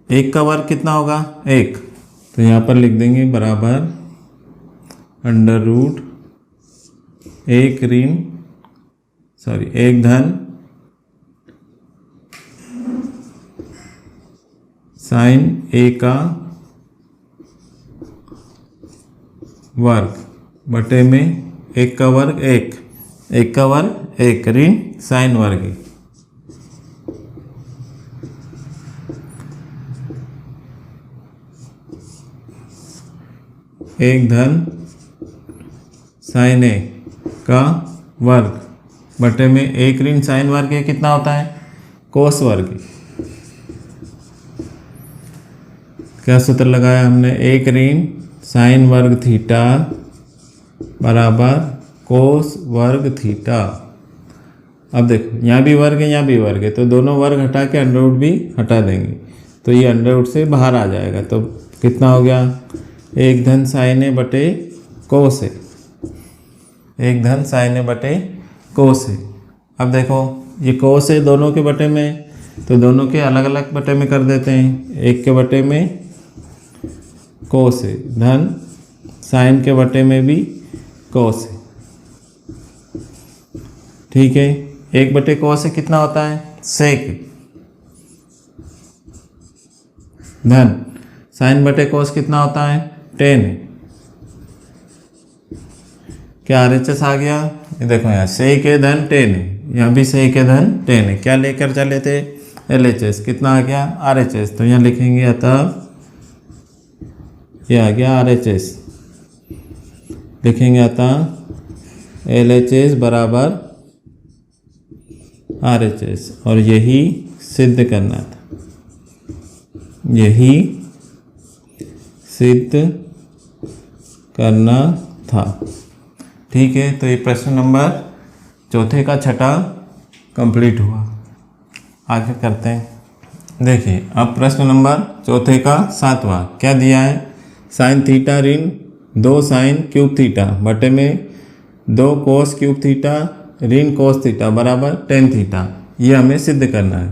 एक का वर्ग कितना होगा? एक। तो यहाँ पर लिख देंगे बराबर अंडर रूट एक ऋण एक धन साइन ए का वर्ग बटे में एक का वर्ग एक का वर्ग एक ऋण साइन वर्ग। एक धन साइन ए का वर्ग बटे में एक ऋण साइन वर्ग है, कितना होता है? कोस वर्ग। क्या सूत्र लगाया हमने? एक ऋण साइन वर्ग थीटा बराबर कोस वर्ग थीटा। अब देखो यहाँ भी वर्ग है यहाँ भी वर्ग है, तो दोनों वर्ग हटा के अंडर रूट भी हटा देंगे, तो ये अंडर रूट से बाहर आ जाएगा। तो कितना हो गया? एक धन साइन ए बटे कोस है, एक धन साइन ए बटे कोस है। अब देखो ये कोस है दोनों के बटे में, तो दोनों के अलग अलग बटे में कर देते हैं। एक के बटे में कोस है, धन साइन के बटे में भी कोस है, ठीक है। एक बटे कोस है कितना होता है? सेक। धन साइन बटे कोस कितना होता है? टेन। क्या RHS आ गया? ये देखो यहाँ सेक ए धन टेन है, यहाँ भी सेक ए धन टेन है। क्या लेकर चले थे? LHS। कितना आ गया? RHS। तो यहाँ लिखेंगे अतः ये आ गया RHS। लिखेंगे अतः LHS बराबर RHS, और यही सिद्ध करना था, यही सिद्ध करना था, ठीक है। तो ये प्रश्न नंबर चौथे का छठा कंप्लीट हुआ। आगे करते हैं। देखिए अब प्रश्न नंबर चौथे का सातवां क्या दिया है? साइन थीटा ऋण 2 साइन क्यूब थीटा बटे में 2 कोस क्यूब थीटा ऋण कोस थीटा बराबर टेन थीटा। ये हमें सिद्ध करना है।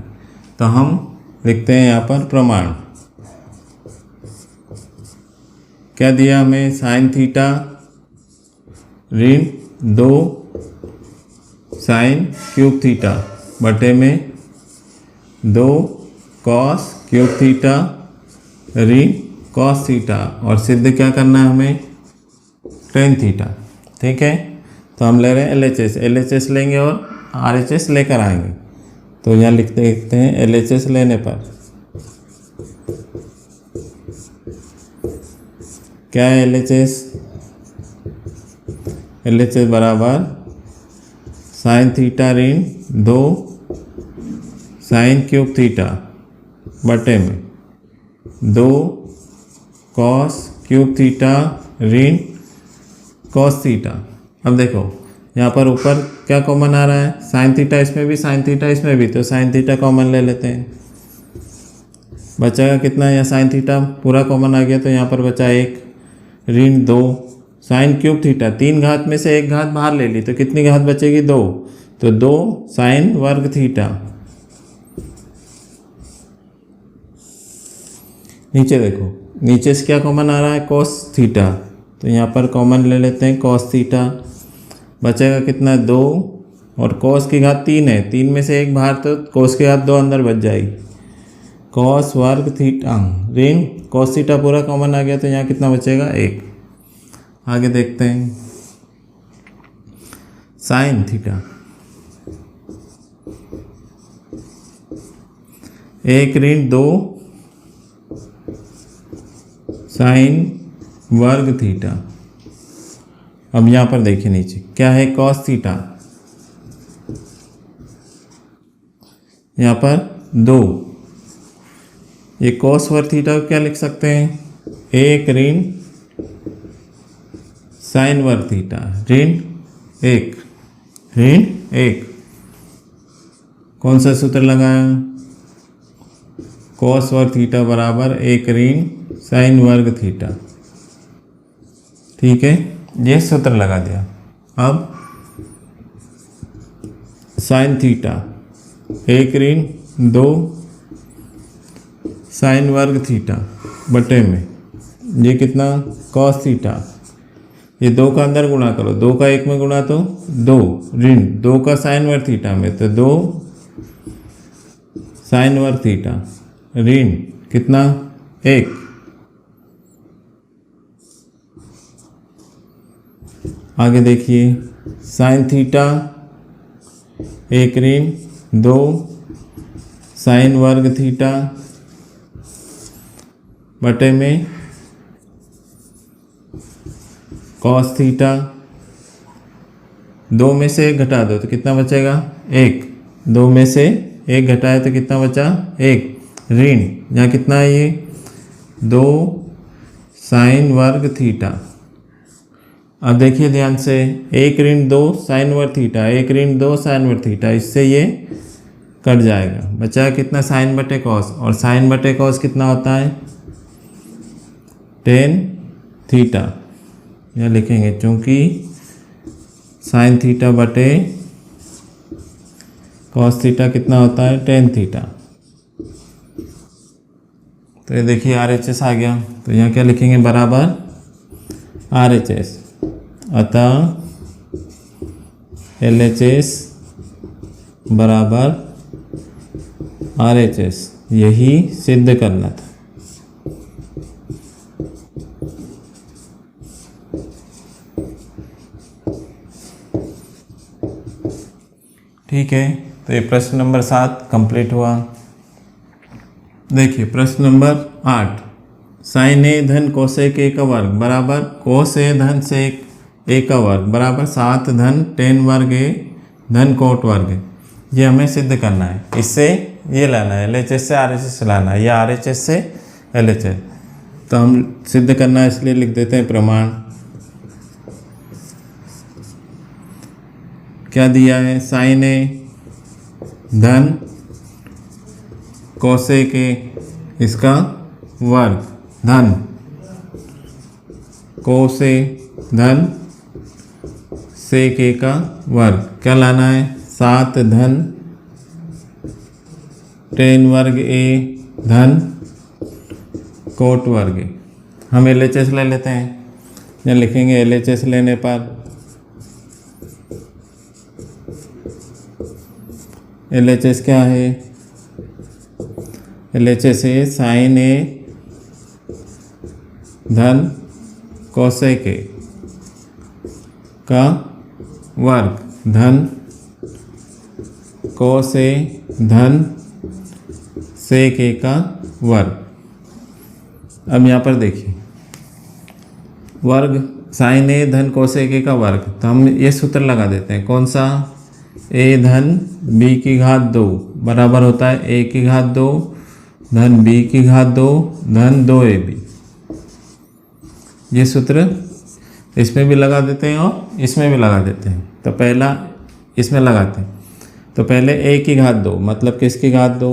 तो हम लिखते हैं यहाँ पर प्रमाण। क्या दिया हमें? साइन थीटा ऋण 2 साइन क्यूब थीटा बटे में 2 कॉस क्यूब थीटा ऋण कॉस थीटा और सिद्ध क्या करना है हमें, टेन थीटा। ठीक है, तो हम ले रहे हैं LHS, LHS लेंगे और RHS लेकर आएंगे। तो यहाँ लिखते हैं LHS लेने पर क्या है LHS, LHS बराबर साइन थीटा ऋण 2 साइन क्यूब थीटा बटे में 2 कॉस क्यूब थीटा ऋण कॉस थीटा। अब देखो यहाँ पर ऊपर क्या कॉमन आ रहा है, साइन थीटा इसमें भी, साइन थीटा इसमें भी, तो साइन थीटा कॉमन ले लेते हैं। बचेगा कितना, यहाँ साइन थीटा पूरा कॉमन आ गया तो यहाँ पर बचा 1 ऋण 2 साइन क्यूब थीटा, 3 घात में से 1 घात बाहर ले ली तो कितनी घात बचेगी, 2, तो 2 साइन वर्ग थीटा। नीचे देखो, नीचे से क्या कॉमन आ रहा है, कॉस थीटा, तो यहाँ पर कॉमन ले लेते हैं कॉस थीटा। बचेगा कितना, 2 और कॉस की घात 3 है, 3 में से 1 बाहर तो कॉस की घात 2 अंदर बच जाएगी, कॉस वर्ग थीटा ऋण कॉस थीटा पूरा कॉमन आ गया तो यहाँ कितना बचेगा, 1। आगे देखते हैं साइन थीटा, 1 ऋण 2 साइन वर्ग थीटा। अब यहाँ पर देखिए नीचे क्या है, कॉस थीटा, यहाँ पर 2, ये कॉस वर्ग थीटा को क्या लिख सकते हैं, 1 ऋण साइन वर्ग थीटा ऋण 1 ऋण 1। कौन सा सूत्र लगाया, कॉस वर्ग थीटा बराबर 1 ऋण साइन वर्ग थीटा। ठीक है, ये सूत्र लगा दिया। अब साइन थीटा 1 ऋण 2 साइन वर्ग थीटा बटे में ये कितना, कॉस थीटा, ये 2 का अंदर गुणा करो, 2 का 1 में गुणा तो 2 ऋण 2 का साइन वर्ग थीटा में तो 2 साइन वर्ग थीटा ऋण कितना, 1। आगे देखिए साइन थीटा 1 ऋण 2 साइन वर्ग थीटा बटे में कॉस थीटा, 2 में से 1 घटा दो तो कितना बचेगा, 1, 2 में से 1 घटाए तो कितना बचा, 1 ऋण यहाँ कितना है ये 2 साइन वर्ग थीटा। अब देखिए ध्यान से, 1 ऋण 2 साइन वर्ग थीटा, 1 ऋण 2 साइन वर्ग थीटा, इससे ये कट जाएगा, बचा कितना, साइन बटे कॉस, और साइन बटे कॉस कितना होता है, टेन थीटा। यह लिखेंगे चूँकि साइन थीटा बटे कॉस थीटा कितना होता है, टेन थीटा। तो ये देखिए RHS आ गया, तो यहाँ क्या लिखेंगे, बराबर RHS, अतः LHS बराबर RHS, यही सिद्ध करना था। ठीक है, तो ये प्रश्न नंबर 7 कंप्लीट हुआ। देखिए प्रश्न नंबर 8, साइन ए धन कोसेक ए का वर्ग बराबर कोस ए धन सेक ए का वर्ग बराबर 7 धन टेन वर्ग ए धन कोट वर्ग ए। ये हमें सिद्ध करना है, इससे ये लाना है, LHS से RHS लाना है, या RHS से LHS। तो हम सिद्ध करना है इसलिए लिख देते हैं प्रमाण। क्या दिया है, साइन ए धन कोसेक ए इसका वर्ग धन कोस ए धन सेक ए का वर्ग। क्या लाना है, 7 धन टेन वर्ग ए धन कोट वर्ग ए। हम LHS ले लेते हैं, या लिखेंगे LHS लेने पर LHS क्या है, LHS है साइन ए धन कोसेक ए का वर्ग धन कोस ए धन सेक ए का वर्ग। अब यहाँ पर देखिए वर्ग साइन ए धन कोसेक ए का वर्ग, तो हम ये सूत्र लगा देते हैं। कौन सा? ए धन बी की घात 2 बराबर होता है ए की घात 2 धन बी की घात 2 धन 2ab। ये सूत्र इसमें भी लगा देते हैं और इसमें भी लगा देते हैं। तो पहला इसमें लगाते हैं, तो पहले ए की घात 2 मतलब किसकी घात 2?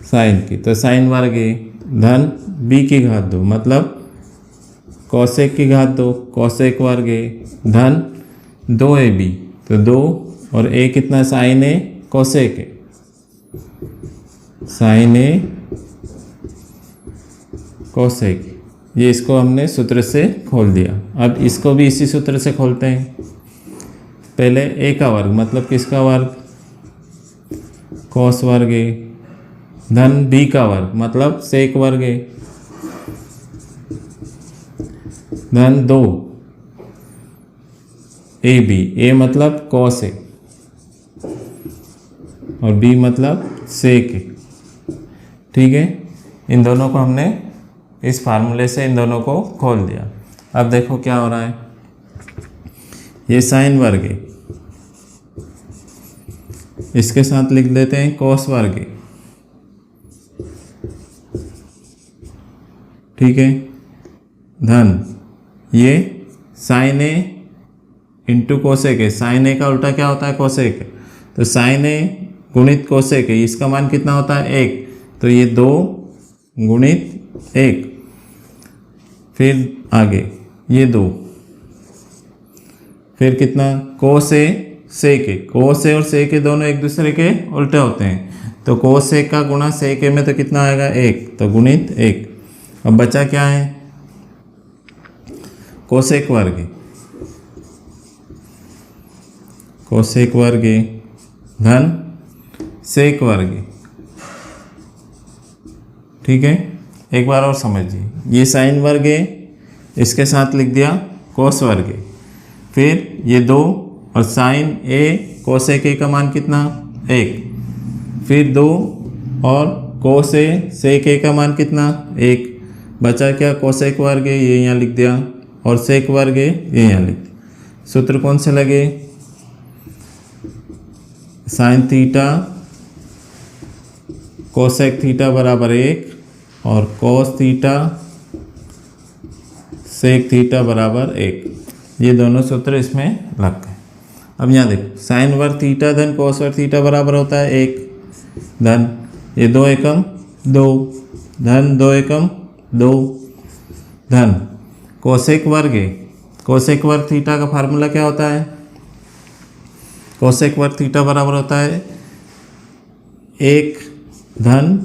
साइन की, तो साइन वर्ग ए धन बी की घात 2 मतलब कोसेक की घात 2 कोसेक वर्ग ए धन 2ab। तो 2 और ए कितना? Sine A cosec A, sine A cosec. ये इसको हमने सूत्र से खोल दिया। अब इसको भी इसी सूत्र से खोलते हैं। पहले ए का वर्ग मतलब किसका वर्ग? कोस वर्ग ए धन बी का वर्ग मतलब सेक वर्ग ए धन 2 ए बी। ए मतलब कोस ए और बी मतलब सेक ए। ठीक है, इन दोनों को हमने इस फार्मूले से इन दोनों को खोल दिया। अब देखो क्या हो रहा है। ये साइन वर्ग ए, इसके साथ लिख देते हैं कोस वर्ग ए। ठीक है, धन ये sine A into cosec A. Sine A का उल्टा क्या होता है? Cosec A. तो साइन ए गुणित कोसेक ए, इसका मान कितना होता है? 1। तो ये 2 गुणित 1, फिर आगे ये 2, फिर कितना? कोस ए सेक ए। कोस ए और सेक ए दोनों एक दूसरे के उल्टे होते हैं, तो कोस ए का गुणा सेक ए में तो कितना आएगा? 1, तो गुणित 1। अब बचा क्या है? कोसेक वर्ग, कोसेक वर्ग धन सेक वर्ग। ठीक है, एक बार और समझिए। ये साइन वर्ग है, इसके साथ लिख दिया कोस वर्ग। फिर ये 2 और साइन ए कोसेक ए का मान कितना? 1। फिर 2 और कोस ए सेक ए का मान कितना? 1। बचा क्या? कोसेक वर्ग है, ये यहाँ लिख दिया, और सेक वर्ग है, ये यहाँ लिख दिया। सूत्र कौन से लगे? साइन थीटा कोसेक थीटा बराबर 1 और कोस थीटा सेक थीटा बराबर 1। ये दोनों सूत्र इसमें लग गए। अब यहाँ देखो, साइन वर्ग थीटा धन कोस वर्ग थीटा बराबर होता है 1 धन ये 2 एकम 2 धन 2 एकम 2 धन कोसेक वर्ग है। कोसेक वर्ग थीटा का फार्मूला क्या होता है? कोसेक वर्ग थीटा बराबर होता है 1 धन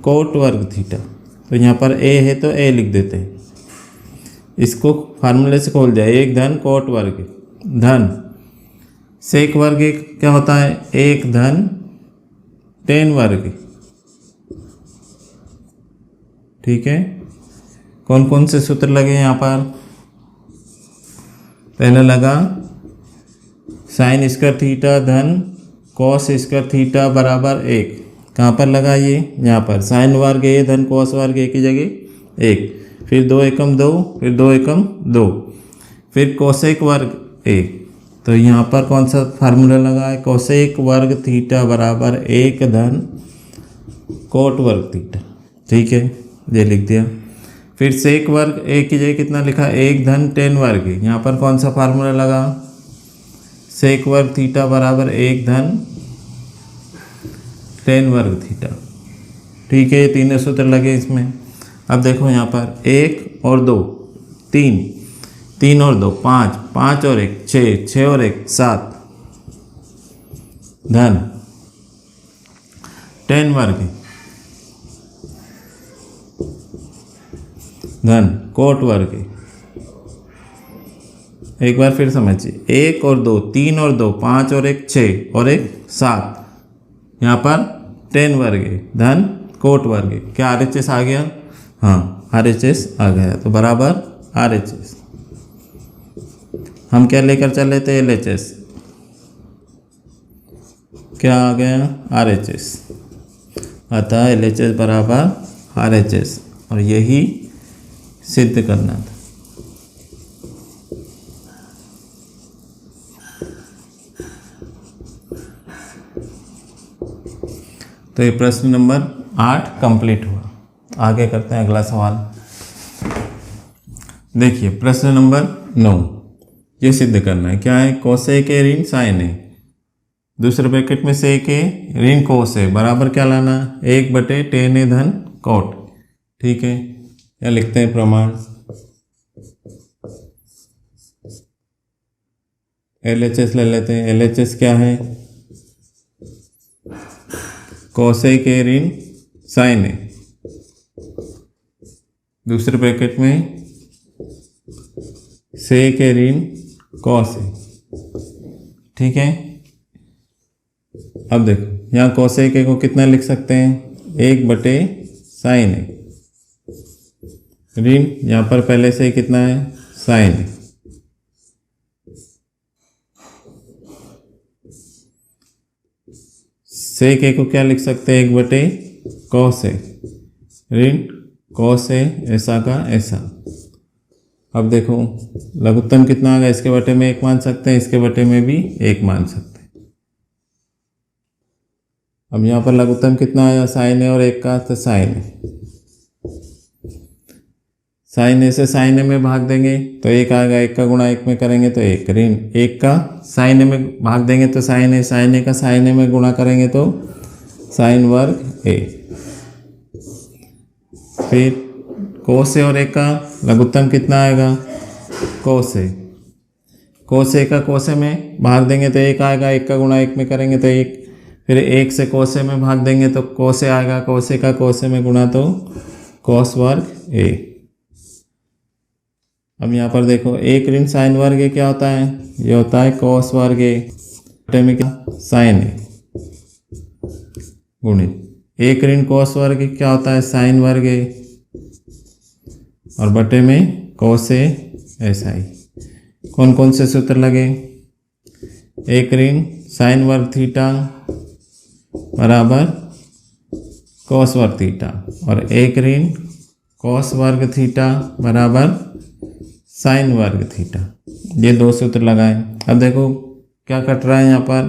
कोट वर्ग थीटा। तो यहाँ पर ए है तो ए लिख देते हैं, इसको फार्मूले से खोल दिया। 1 धन कोट वर्ग धन सेक वर्ग क्या होता है? 1 धन टेन वर्ग। ठीक है, कौन कौन से सूत्र लगे यहाँ पर? पहला लगा साइन स्क्वायर थीटा धन कॉस स्क्वायर थीटा बराबर 1। कहाँ पर लगा? ये यहाँ पर साइन वर्ग ए धन कॉस वर्ग ए की जगह 1, फिर 2 एकम 2, फिर 2 एकम 2, फिर कोसेक वर्ग ए। तो यहाँ पर कौन सा फार्मूला लगा है? कोसेक वर्ग थीटा बराबर 1 धन कोट वर्ग थीटा। ठीक है, ये लिख दिया। फिर सेक वर्ग ए की जगह कितना लिखा? 1 धन टेन वर्ग। यहाँ पर कौन सा फार्मूला लगा? सेक वर्ग थीटा बराबर 1 धन टेन वर्ग थीटा। ठीक है, ये तीनों सूत्र लगे इसमें। अब देखो यहाँ पर 1 और 2 3, 3 और 2 5, 5 और 1 6, 6 और 1 7 धन टेन वर्ग धन कोट वर्ग। एक बार फिर समझिए, 1 और 2 3 और 2 5 और 1 6 और 1 7, यहाँ पर टेन वर्ग धन कोट वर्ग। क्या RHS आ गया? हाँ, RHS आ गया, तो बराबर RHS। हम क्या लेकर चले थे? LHS, क्या आ गया? RHS। अतः LHS बराबर RHS, और यही सिद्ध करना था। तो ये प्रश्न नंबर 8 कंप्लीट हुआ। आगे करते हैं अगला सवाल। देखिए प्रश्न नंबर 9, ये सिद्ध करना है। क्या है? कोसेक ए ऋण साइन ए, दूसरे ब्रैकेट में सेक ए ऋण कोस ए बराबर क्या लाना? 1/tan ए धन कॉट। ठीक है, क्या लिखते हैं? प्रमाण LHS ले लेते हैं। LHS क्या है? कोसेक ए ऋण साइन ए, दूसरे ब्रैकेट में सेक ए ऋण कॉस ए। ठीक है, अब देखो यहाँ कोसेक ए को कितना लिख सकते हैं? 1/sin ए, ऋण यहाँ पर पहले से कितना है? साइन ए। सेक ए को क्या लिख सकते हैं? 1/cos ए, ऋण cos ए ऐसा का ऐसा। अब देखो लघुत्तम कितना आ गया? इसके बटे में 1 मान सकते हैं, इसके बटे में भी 1 मान सकते हैं। अब यहाँ पर लघुत्तम कितना आया? साइन ए और 1 का, तो साइन ए। साइन ए से साइन ए में भाग देंगे तो 1 आएगा, 1 का गुणा 1 में करेंगे तो 1, ऋण 1 का साइन ए में भाग देंगे तो साइन ए का साइन ए में गुणा करेंगे तो साइन वर्ग ए। फिर कोस ए और 1 का लघुत्तम कितना आएगा? कोस ए। कोस ए का कोस ए में भाग देंगे तो 1 आएगा, 1 का गुणा 1 में करेंगे तो 1। फिर 1 से कोस ए में भाग देंगे तो कोस ए आएगा, कोस ए का कोस ए में गुणा तो कोस वर्ग ए। अब यहाँ पर देखो 1 ऋण साइन वर्ग ए क्या होता है? ये होता है कोस वर्ग ए, बटे में क्या? साइन ए गुणित 1 ऋण कोस वर्ग ए क्या होता है? साइन वर्ग ए, और बटे में कोस ए ऐसा ही। कौन कौन से सूत्र लगे? 1 ऋण साइन वर्ग थीटा बराबर कोस वर्ग थीटा, और 1 ऋण कोस वर्ग थीटा बराबर साइन वर्ग थीटा। ये 2 सूत्र लगाएं। अब देखो क्या कट रहा है यहाँ पर?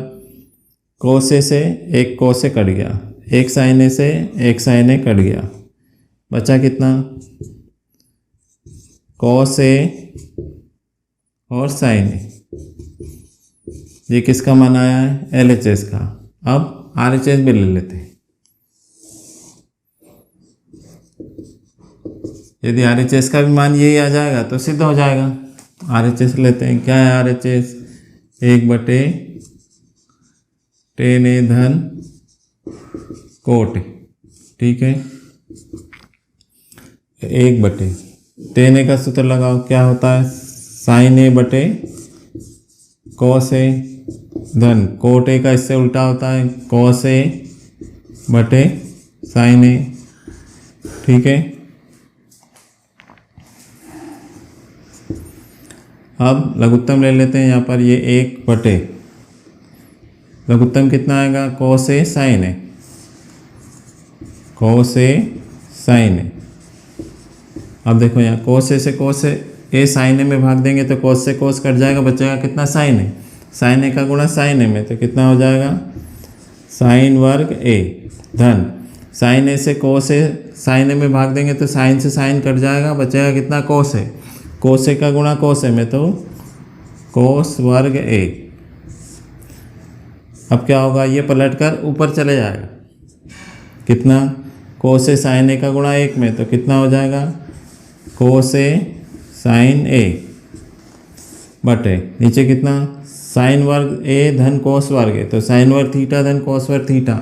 कोस ए से 1 कोस ए कट गया, 1 साइन ए से 1 साइन ए कट गया, बचा कितना? कोस ए और साइन ए। ये किसका मान आया है? LHS का। अब RHS भी ले लेते हैं। यदि RHS का भी मान यही आ जाएगा तो सिद्ध हो जाएगा। RHS लेते हैं। क्या है RHS? 1/tan ए धन कोट ए। ठीक है, 1/tan ए का सूत्र लगाओ, क्या होता है? साइन ए बटे कोस ए धन कोट ए का इससे उल्टा होता है कोस ए बटे साइन ए। ठीक है, अब लघुत्तम ले लेते हैं। यहाँ पर ये 1 बटे लघुत्तम कितना आएगा? कोस ए साइन ए, कोस ए साइन ए। अब देखो यहाँ कोस ए से कोस ए साइन ए में भाग देंगे तो कोस से कोस कट जाएगा, बचेगा कितना? Sine A. साइन ए का गुणा साइन ए में तो कितना हो जाएगा? साइन वर्ग ए धन साइन ए से कोस ए साइन ए में भाग देंगे तो साइन से साइन कट जाएगा, बचेगा कितना? कोस ए। कोस ए का गुणा कोस ए में तो कोस वर्ग ए। अब क्या होगा? ये पलटकर ऊपर चले जाएगा, कितना? कोस ए साइन ए का गुणा 1 में तो कितना हो जाएगा? कोस ए साइन ए बटे नीचे कितना? साइन वर्ग ए धन कोस वर्ग ए, तो साइन वर्ग थीटा धन कोस वर्ग थीटा।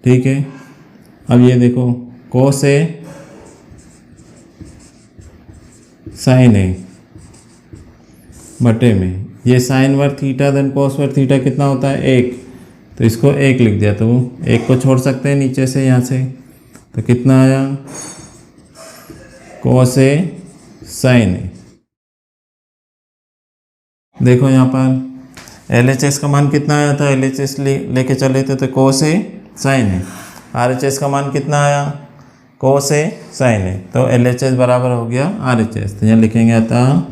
ठीक है, अब ये देखो कोस ए साइन ए बटे में ये साइन वर्ग थीटा धन कोस वर्ग थीटा कितना होता है 1, तो इसको 1 लिख दिया, तो 1 को छोड़ सकते हैं नीचे से यहाँ से, तो कितना आया कोस ए साइन ए। देखो यहाँ पर LHS का मान कितना आया था, LHS लेके चले थे तो कोस ए साइन ए। RHS का मान कितना आया कोस ए साइन ए, तो LHS बराबर हो गया RHS। तो यहाँ लिखेंगे अतः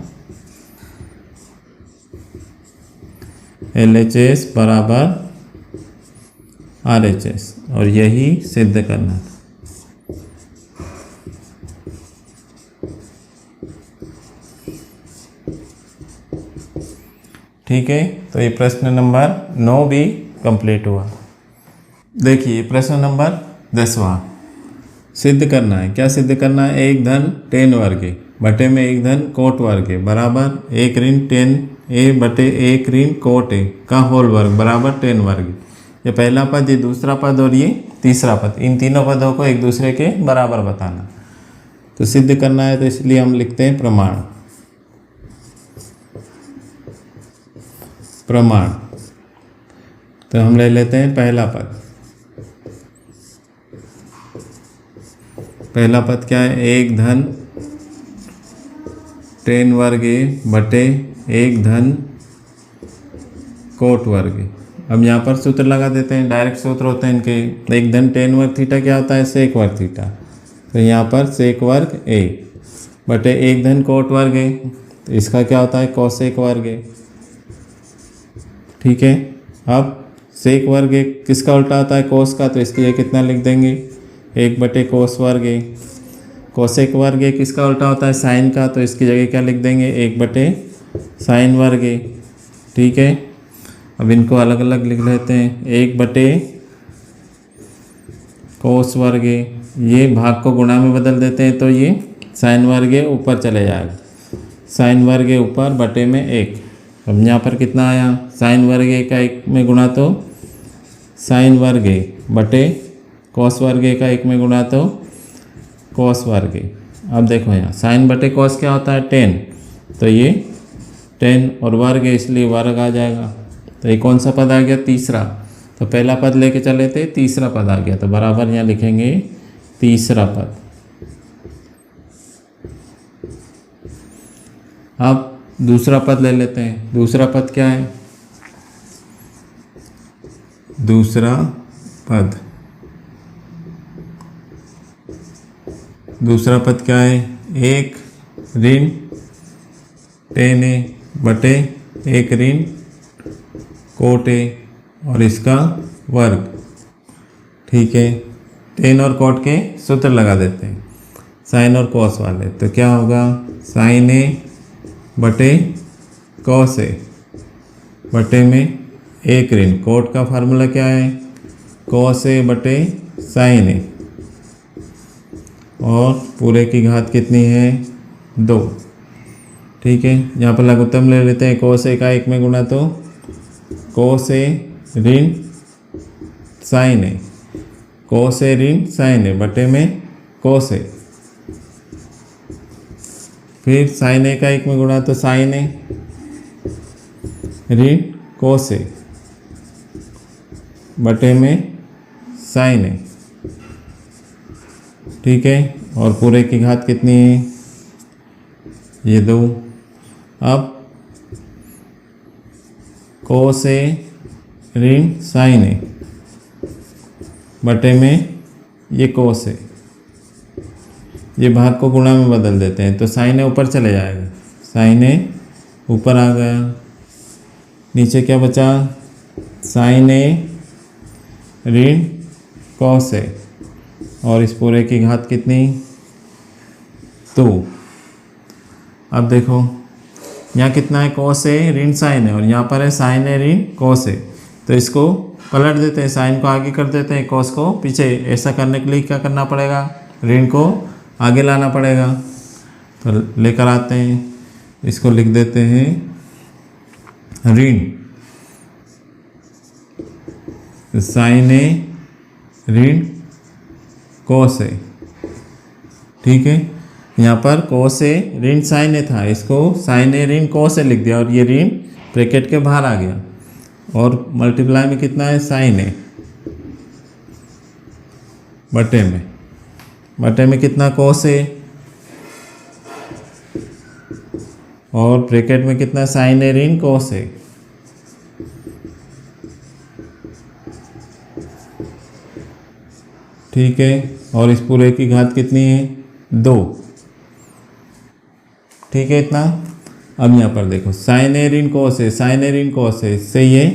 LHS बराबर RHS, और यही सिद्ध करना था। ठीक है, तो ये प्रश्न नंबर 9 भी कंप्लीट हुआ। देखिए प्रश्न नंबर 10वां, सिद्ध करना है। क्या सिद्ध करना है, 1 धन tan वर्ग बटे में 1 धन कोट वर्ग बराबर 1 ऋण tan a बटे 1 ऋण कोट a का होल वर्ग बराबर tan वर्ग। ये पहला पद, ये दूसरा पद और ये तीसरा पद, इन तीनों पदों को एक दूसरे के बराबर बताना। तो सिद्ध करना है, तो इसलिए हम लिखते हैं प्रमाण। प्रमाण, तो हम ले लेते हैं पहला पद। पहला पद क्या है, 1 धन tan वर्ग बटे 1 धन कोट वर्ग। अब यहाँ पर सूत्र लगा देते हैं, डायरेक्ट सूत्र होते हैं इनके। 1 धन tan वर्ग थीटा क्या होता है, सेक वर्ग थीटा, तो यहाँ पर सेक वर्ग a बटे 1 धन कोट वर्ग a, तो इसका क्या होता है कोसेक वर्ग a। ठीक है, अब सेक वर्ग a किसका उल्टा होता है कोस का, तो इसके लिए कितना लिख देंगे 1 बटे कोस वर्ग a। कोसेक वर्ग a किसका उल्टा होता है साइन का, तो इसकी जगह क्या लिख देंगे 1 बटे साइन वर्ग a। ठीक है, अब इनको अलग अलग लिख लेते हैं। 1 बटे कोस वर्ग a, ये भाग को गुणा में बदल देते हैं, तो ये साइन वर्ग a ऊपर चले जाएगा, साइन वर्ग a ऊपर बटे में 1। अब यहाँ पर कितना आया, साइन वर्ग a का 1 में गुणा तो साइन वर्ग a बटे कॉस वर्ग a का 1 में गुणा तो कॉस वर्ग a। अब देखो यहाँ साइन बटे कॉस क्या होता है tan, तो ये tan और वर्ग है इसलिए वर्ग आ जाएगा। तो ये कौन सा पद आ गया, तीसरा। तो पहला पद लेके चले थे, तीसरा पद आ गया, तो बराबर यहाँ लिखेंगे तीसरा पद। अब दूसरा पद ले लेते हैं। दूसरा पद क्या है, दूसरा पद, दूसरा पद क्या है, 1 ऋण tan a बटे 1 ऋण कोट a और इसका वर्ग। ठीक है, tan और कोट के सूत्र लगा देते हैं, साइन और कॉस वाले। तो क्या होगा, साइन a बटे कॉस a बटे में 1 ऋण कोट का फार्मूला क्या है, कॉस a बटे साइन a, और पूरे की घात कितनी है 2। ठीक है, यहाँ पर लघुत्तम ले लेते हैं, कोस a का 1 में गुणा तो कोस a ऋण साइन a, कोस a ऋण साइन a बटे में कोस a, फिर साइन a का 1 में गुणा तो साइन a ऋण कोस a बटे में साइन a। ठीक है, और पूरे की घात कितनी है, ये 2। अब कोस a ऋण साइन a बटे में ये कोस a, ये भाग को गुणा में बदल देते हैं, तो साइन a ऊपर चले जाएगा, साइन a ऊपर आ गया, नीचे क्या बचा, साइन a ऋण कॉस a, और इस पूरे की घात कितनी 2। अब देखो यहाँ कितना है, कॉस a ऋण साइन a, और यहाँ पर है साइन a ऋण कॉस a, तो इसको पलट देते हैं, साइन को आगे कर देते हैं, कॉस को पीछे। ऐसा करने के लिए क्या करना पड़ेगा, ऋण को आगे लाना पड़ेगा। तो लेकर आते हैं, इसको लिख देते हैं ऋण साइन a ऋण कॉस a। ठीक है, यहाँ पर कॉस a ऋण साइन a था, इसको साइन a ऋण कॉस a लिख दिया, और ये ऋण ब्रैकेट के बाहर आ गया, और मल्टीप्लाई में कितना है साइन ए, बटे में कितना कॉस ए, और ब्रैकेट में कितना साइन ए ऋण कॉस ए। ठीक है, और इस पूरे की घात कितनी है 2। ठीक है इतना। अब यहाँ पर देखो साइन ए ऋण कॉस ए, साइन ए ऋण कॉस ए, इससे ये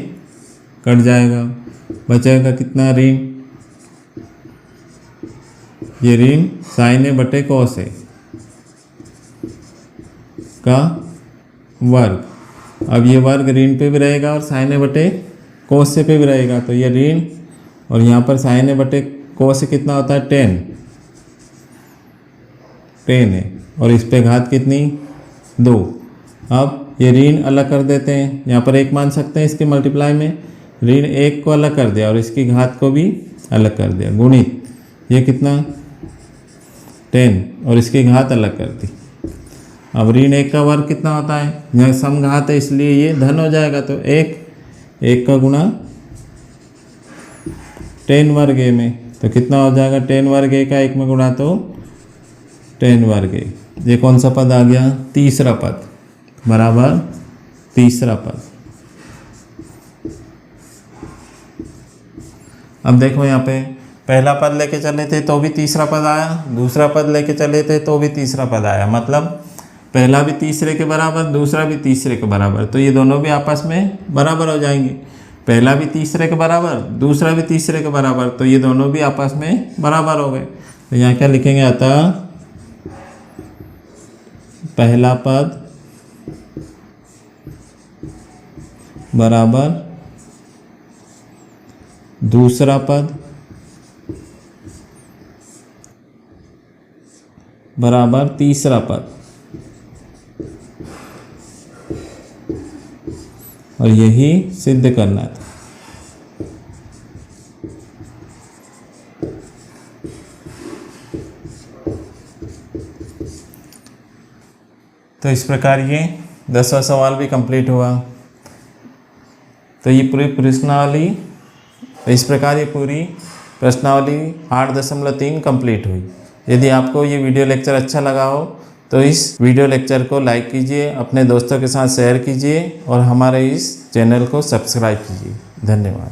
कट जाएगा, बचेगा कितना ऋण, ये ऋण साइन ए बटे कॉस ए का वर्ग। अब ये वर्ग ऋण पे भी रहेगा और साइन ए बटे कॉस ए पे भी रहेगा, तो ये ऋण, और यहाँ पर साइन ए बटे कॉस ए कितना होता है 10 है, और इस पे घात कितनी 2। अब ये ऋण अलग कर देते हैं, यहाँ पर 1 मान सकते हैं, इसके मल्टीप्लाई में ऋण 1 को अलग कर दिया और इसकी घात को भी अलग कर दिया, गुणित ये कितना 10 और इसकी घात अलग कर दी। अब ऋण 1 का वर्ग कितना होता है, यहाँ सम घात है इसलिए ये धन हो जाएगा, तो 1 का गुणा 10 वर्ग ए में, तो कितना हो जाएगा 10 वर्ग ए का 1 में गुणा तो 10 वर्ग ए। ये कौन सा पद आ गया, तीसरा पद, बराबर तीसरा पद। अब देखो यहाँ पे पहला पद लेके चले थे तो भी तीसरा पद आया, दूसरा पद लेके चले थे तो भी तीसरा पद आया, मतलब पहला भी तीसरे के बराबर, दूसरा भी तीसरे के बराबर, तो ये दोनों भी आपस में बराबर हो जाएंगे। पहला भी तीसरे के बराबर, दूसरा भी तीसरे के बराबर, तो ये दोनों भी आपस में बराबर हो गए। तो यहाँ क्या लिखेंगे, अतः पहला पद बराबर दूसरा पद बराबर तीसरा पद, और यही सिद्ध करना था। तो इस प्रकार ये 10वां सवाल भी कंप्लीट हुआ। तो ये पूरी प्रश्नावली, इस प्रकार ये पूरी प्रश्नावली 8.3 कंप्लीट हुई। यदि आपको ये वीडियो लेक्चर अच्छा लगा हो तो इस वीडियो लेक्चर को लाइक कीजिए, अपने दोस्तों के साथ शेयर कीजिए और हमारे इस चैनल को सब्सक्राइब कीजिए। धन्यवाद।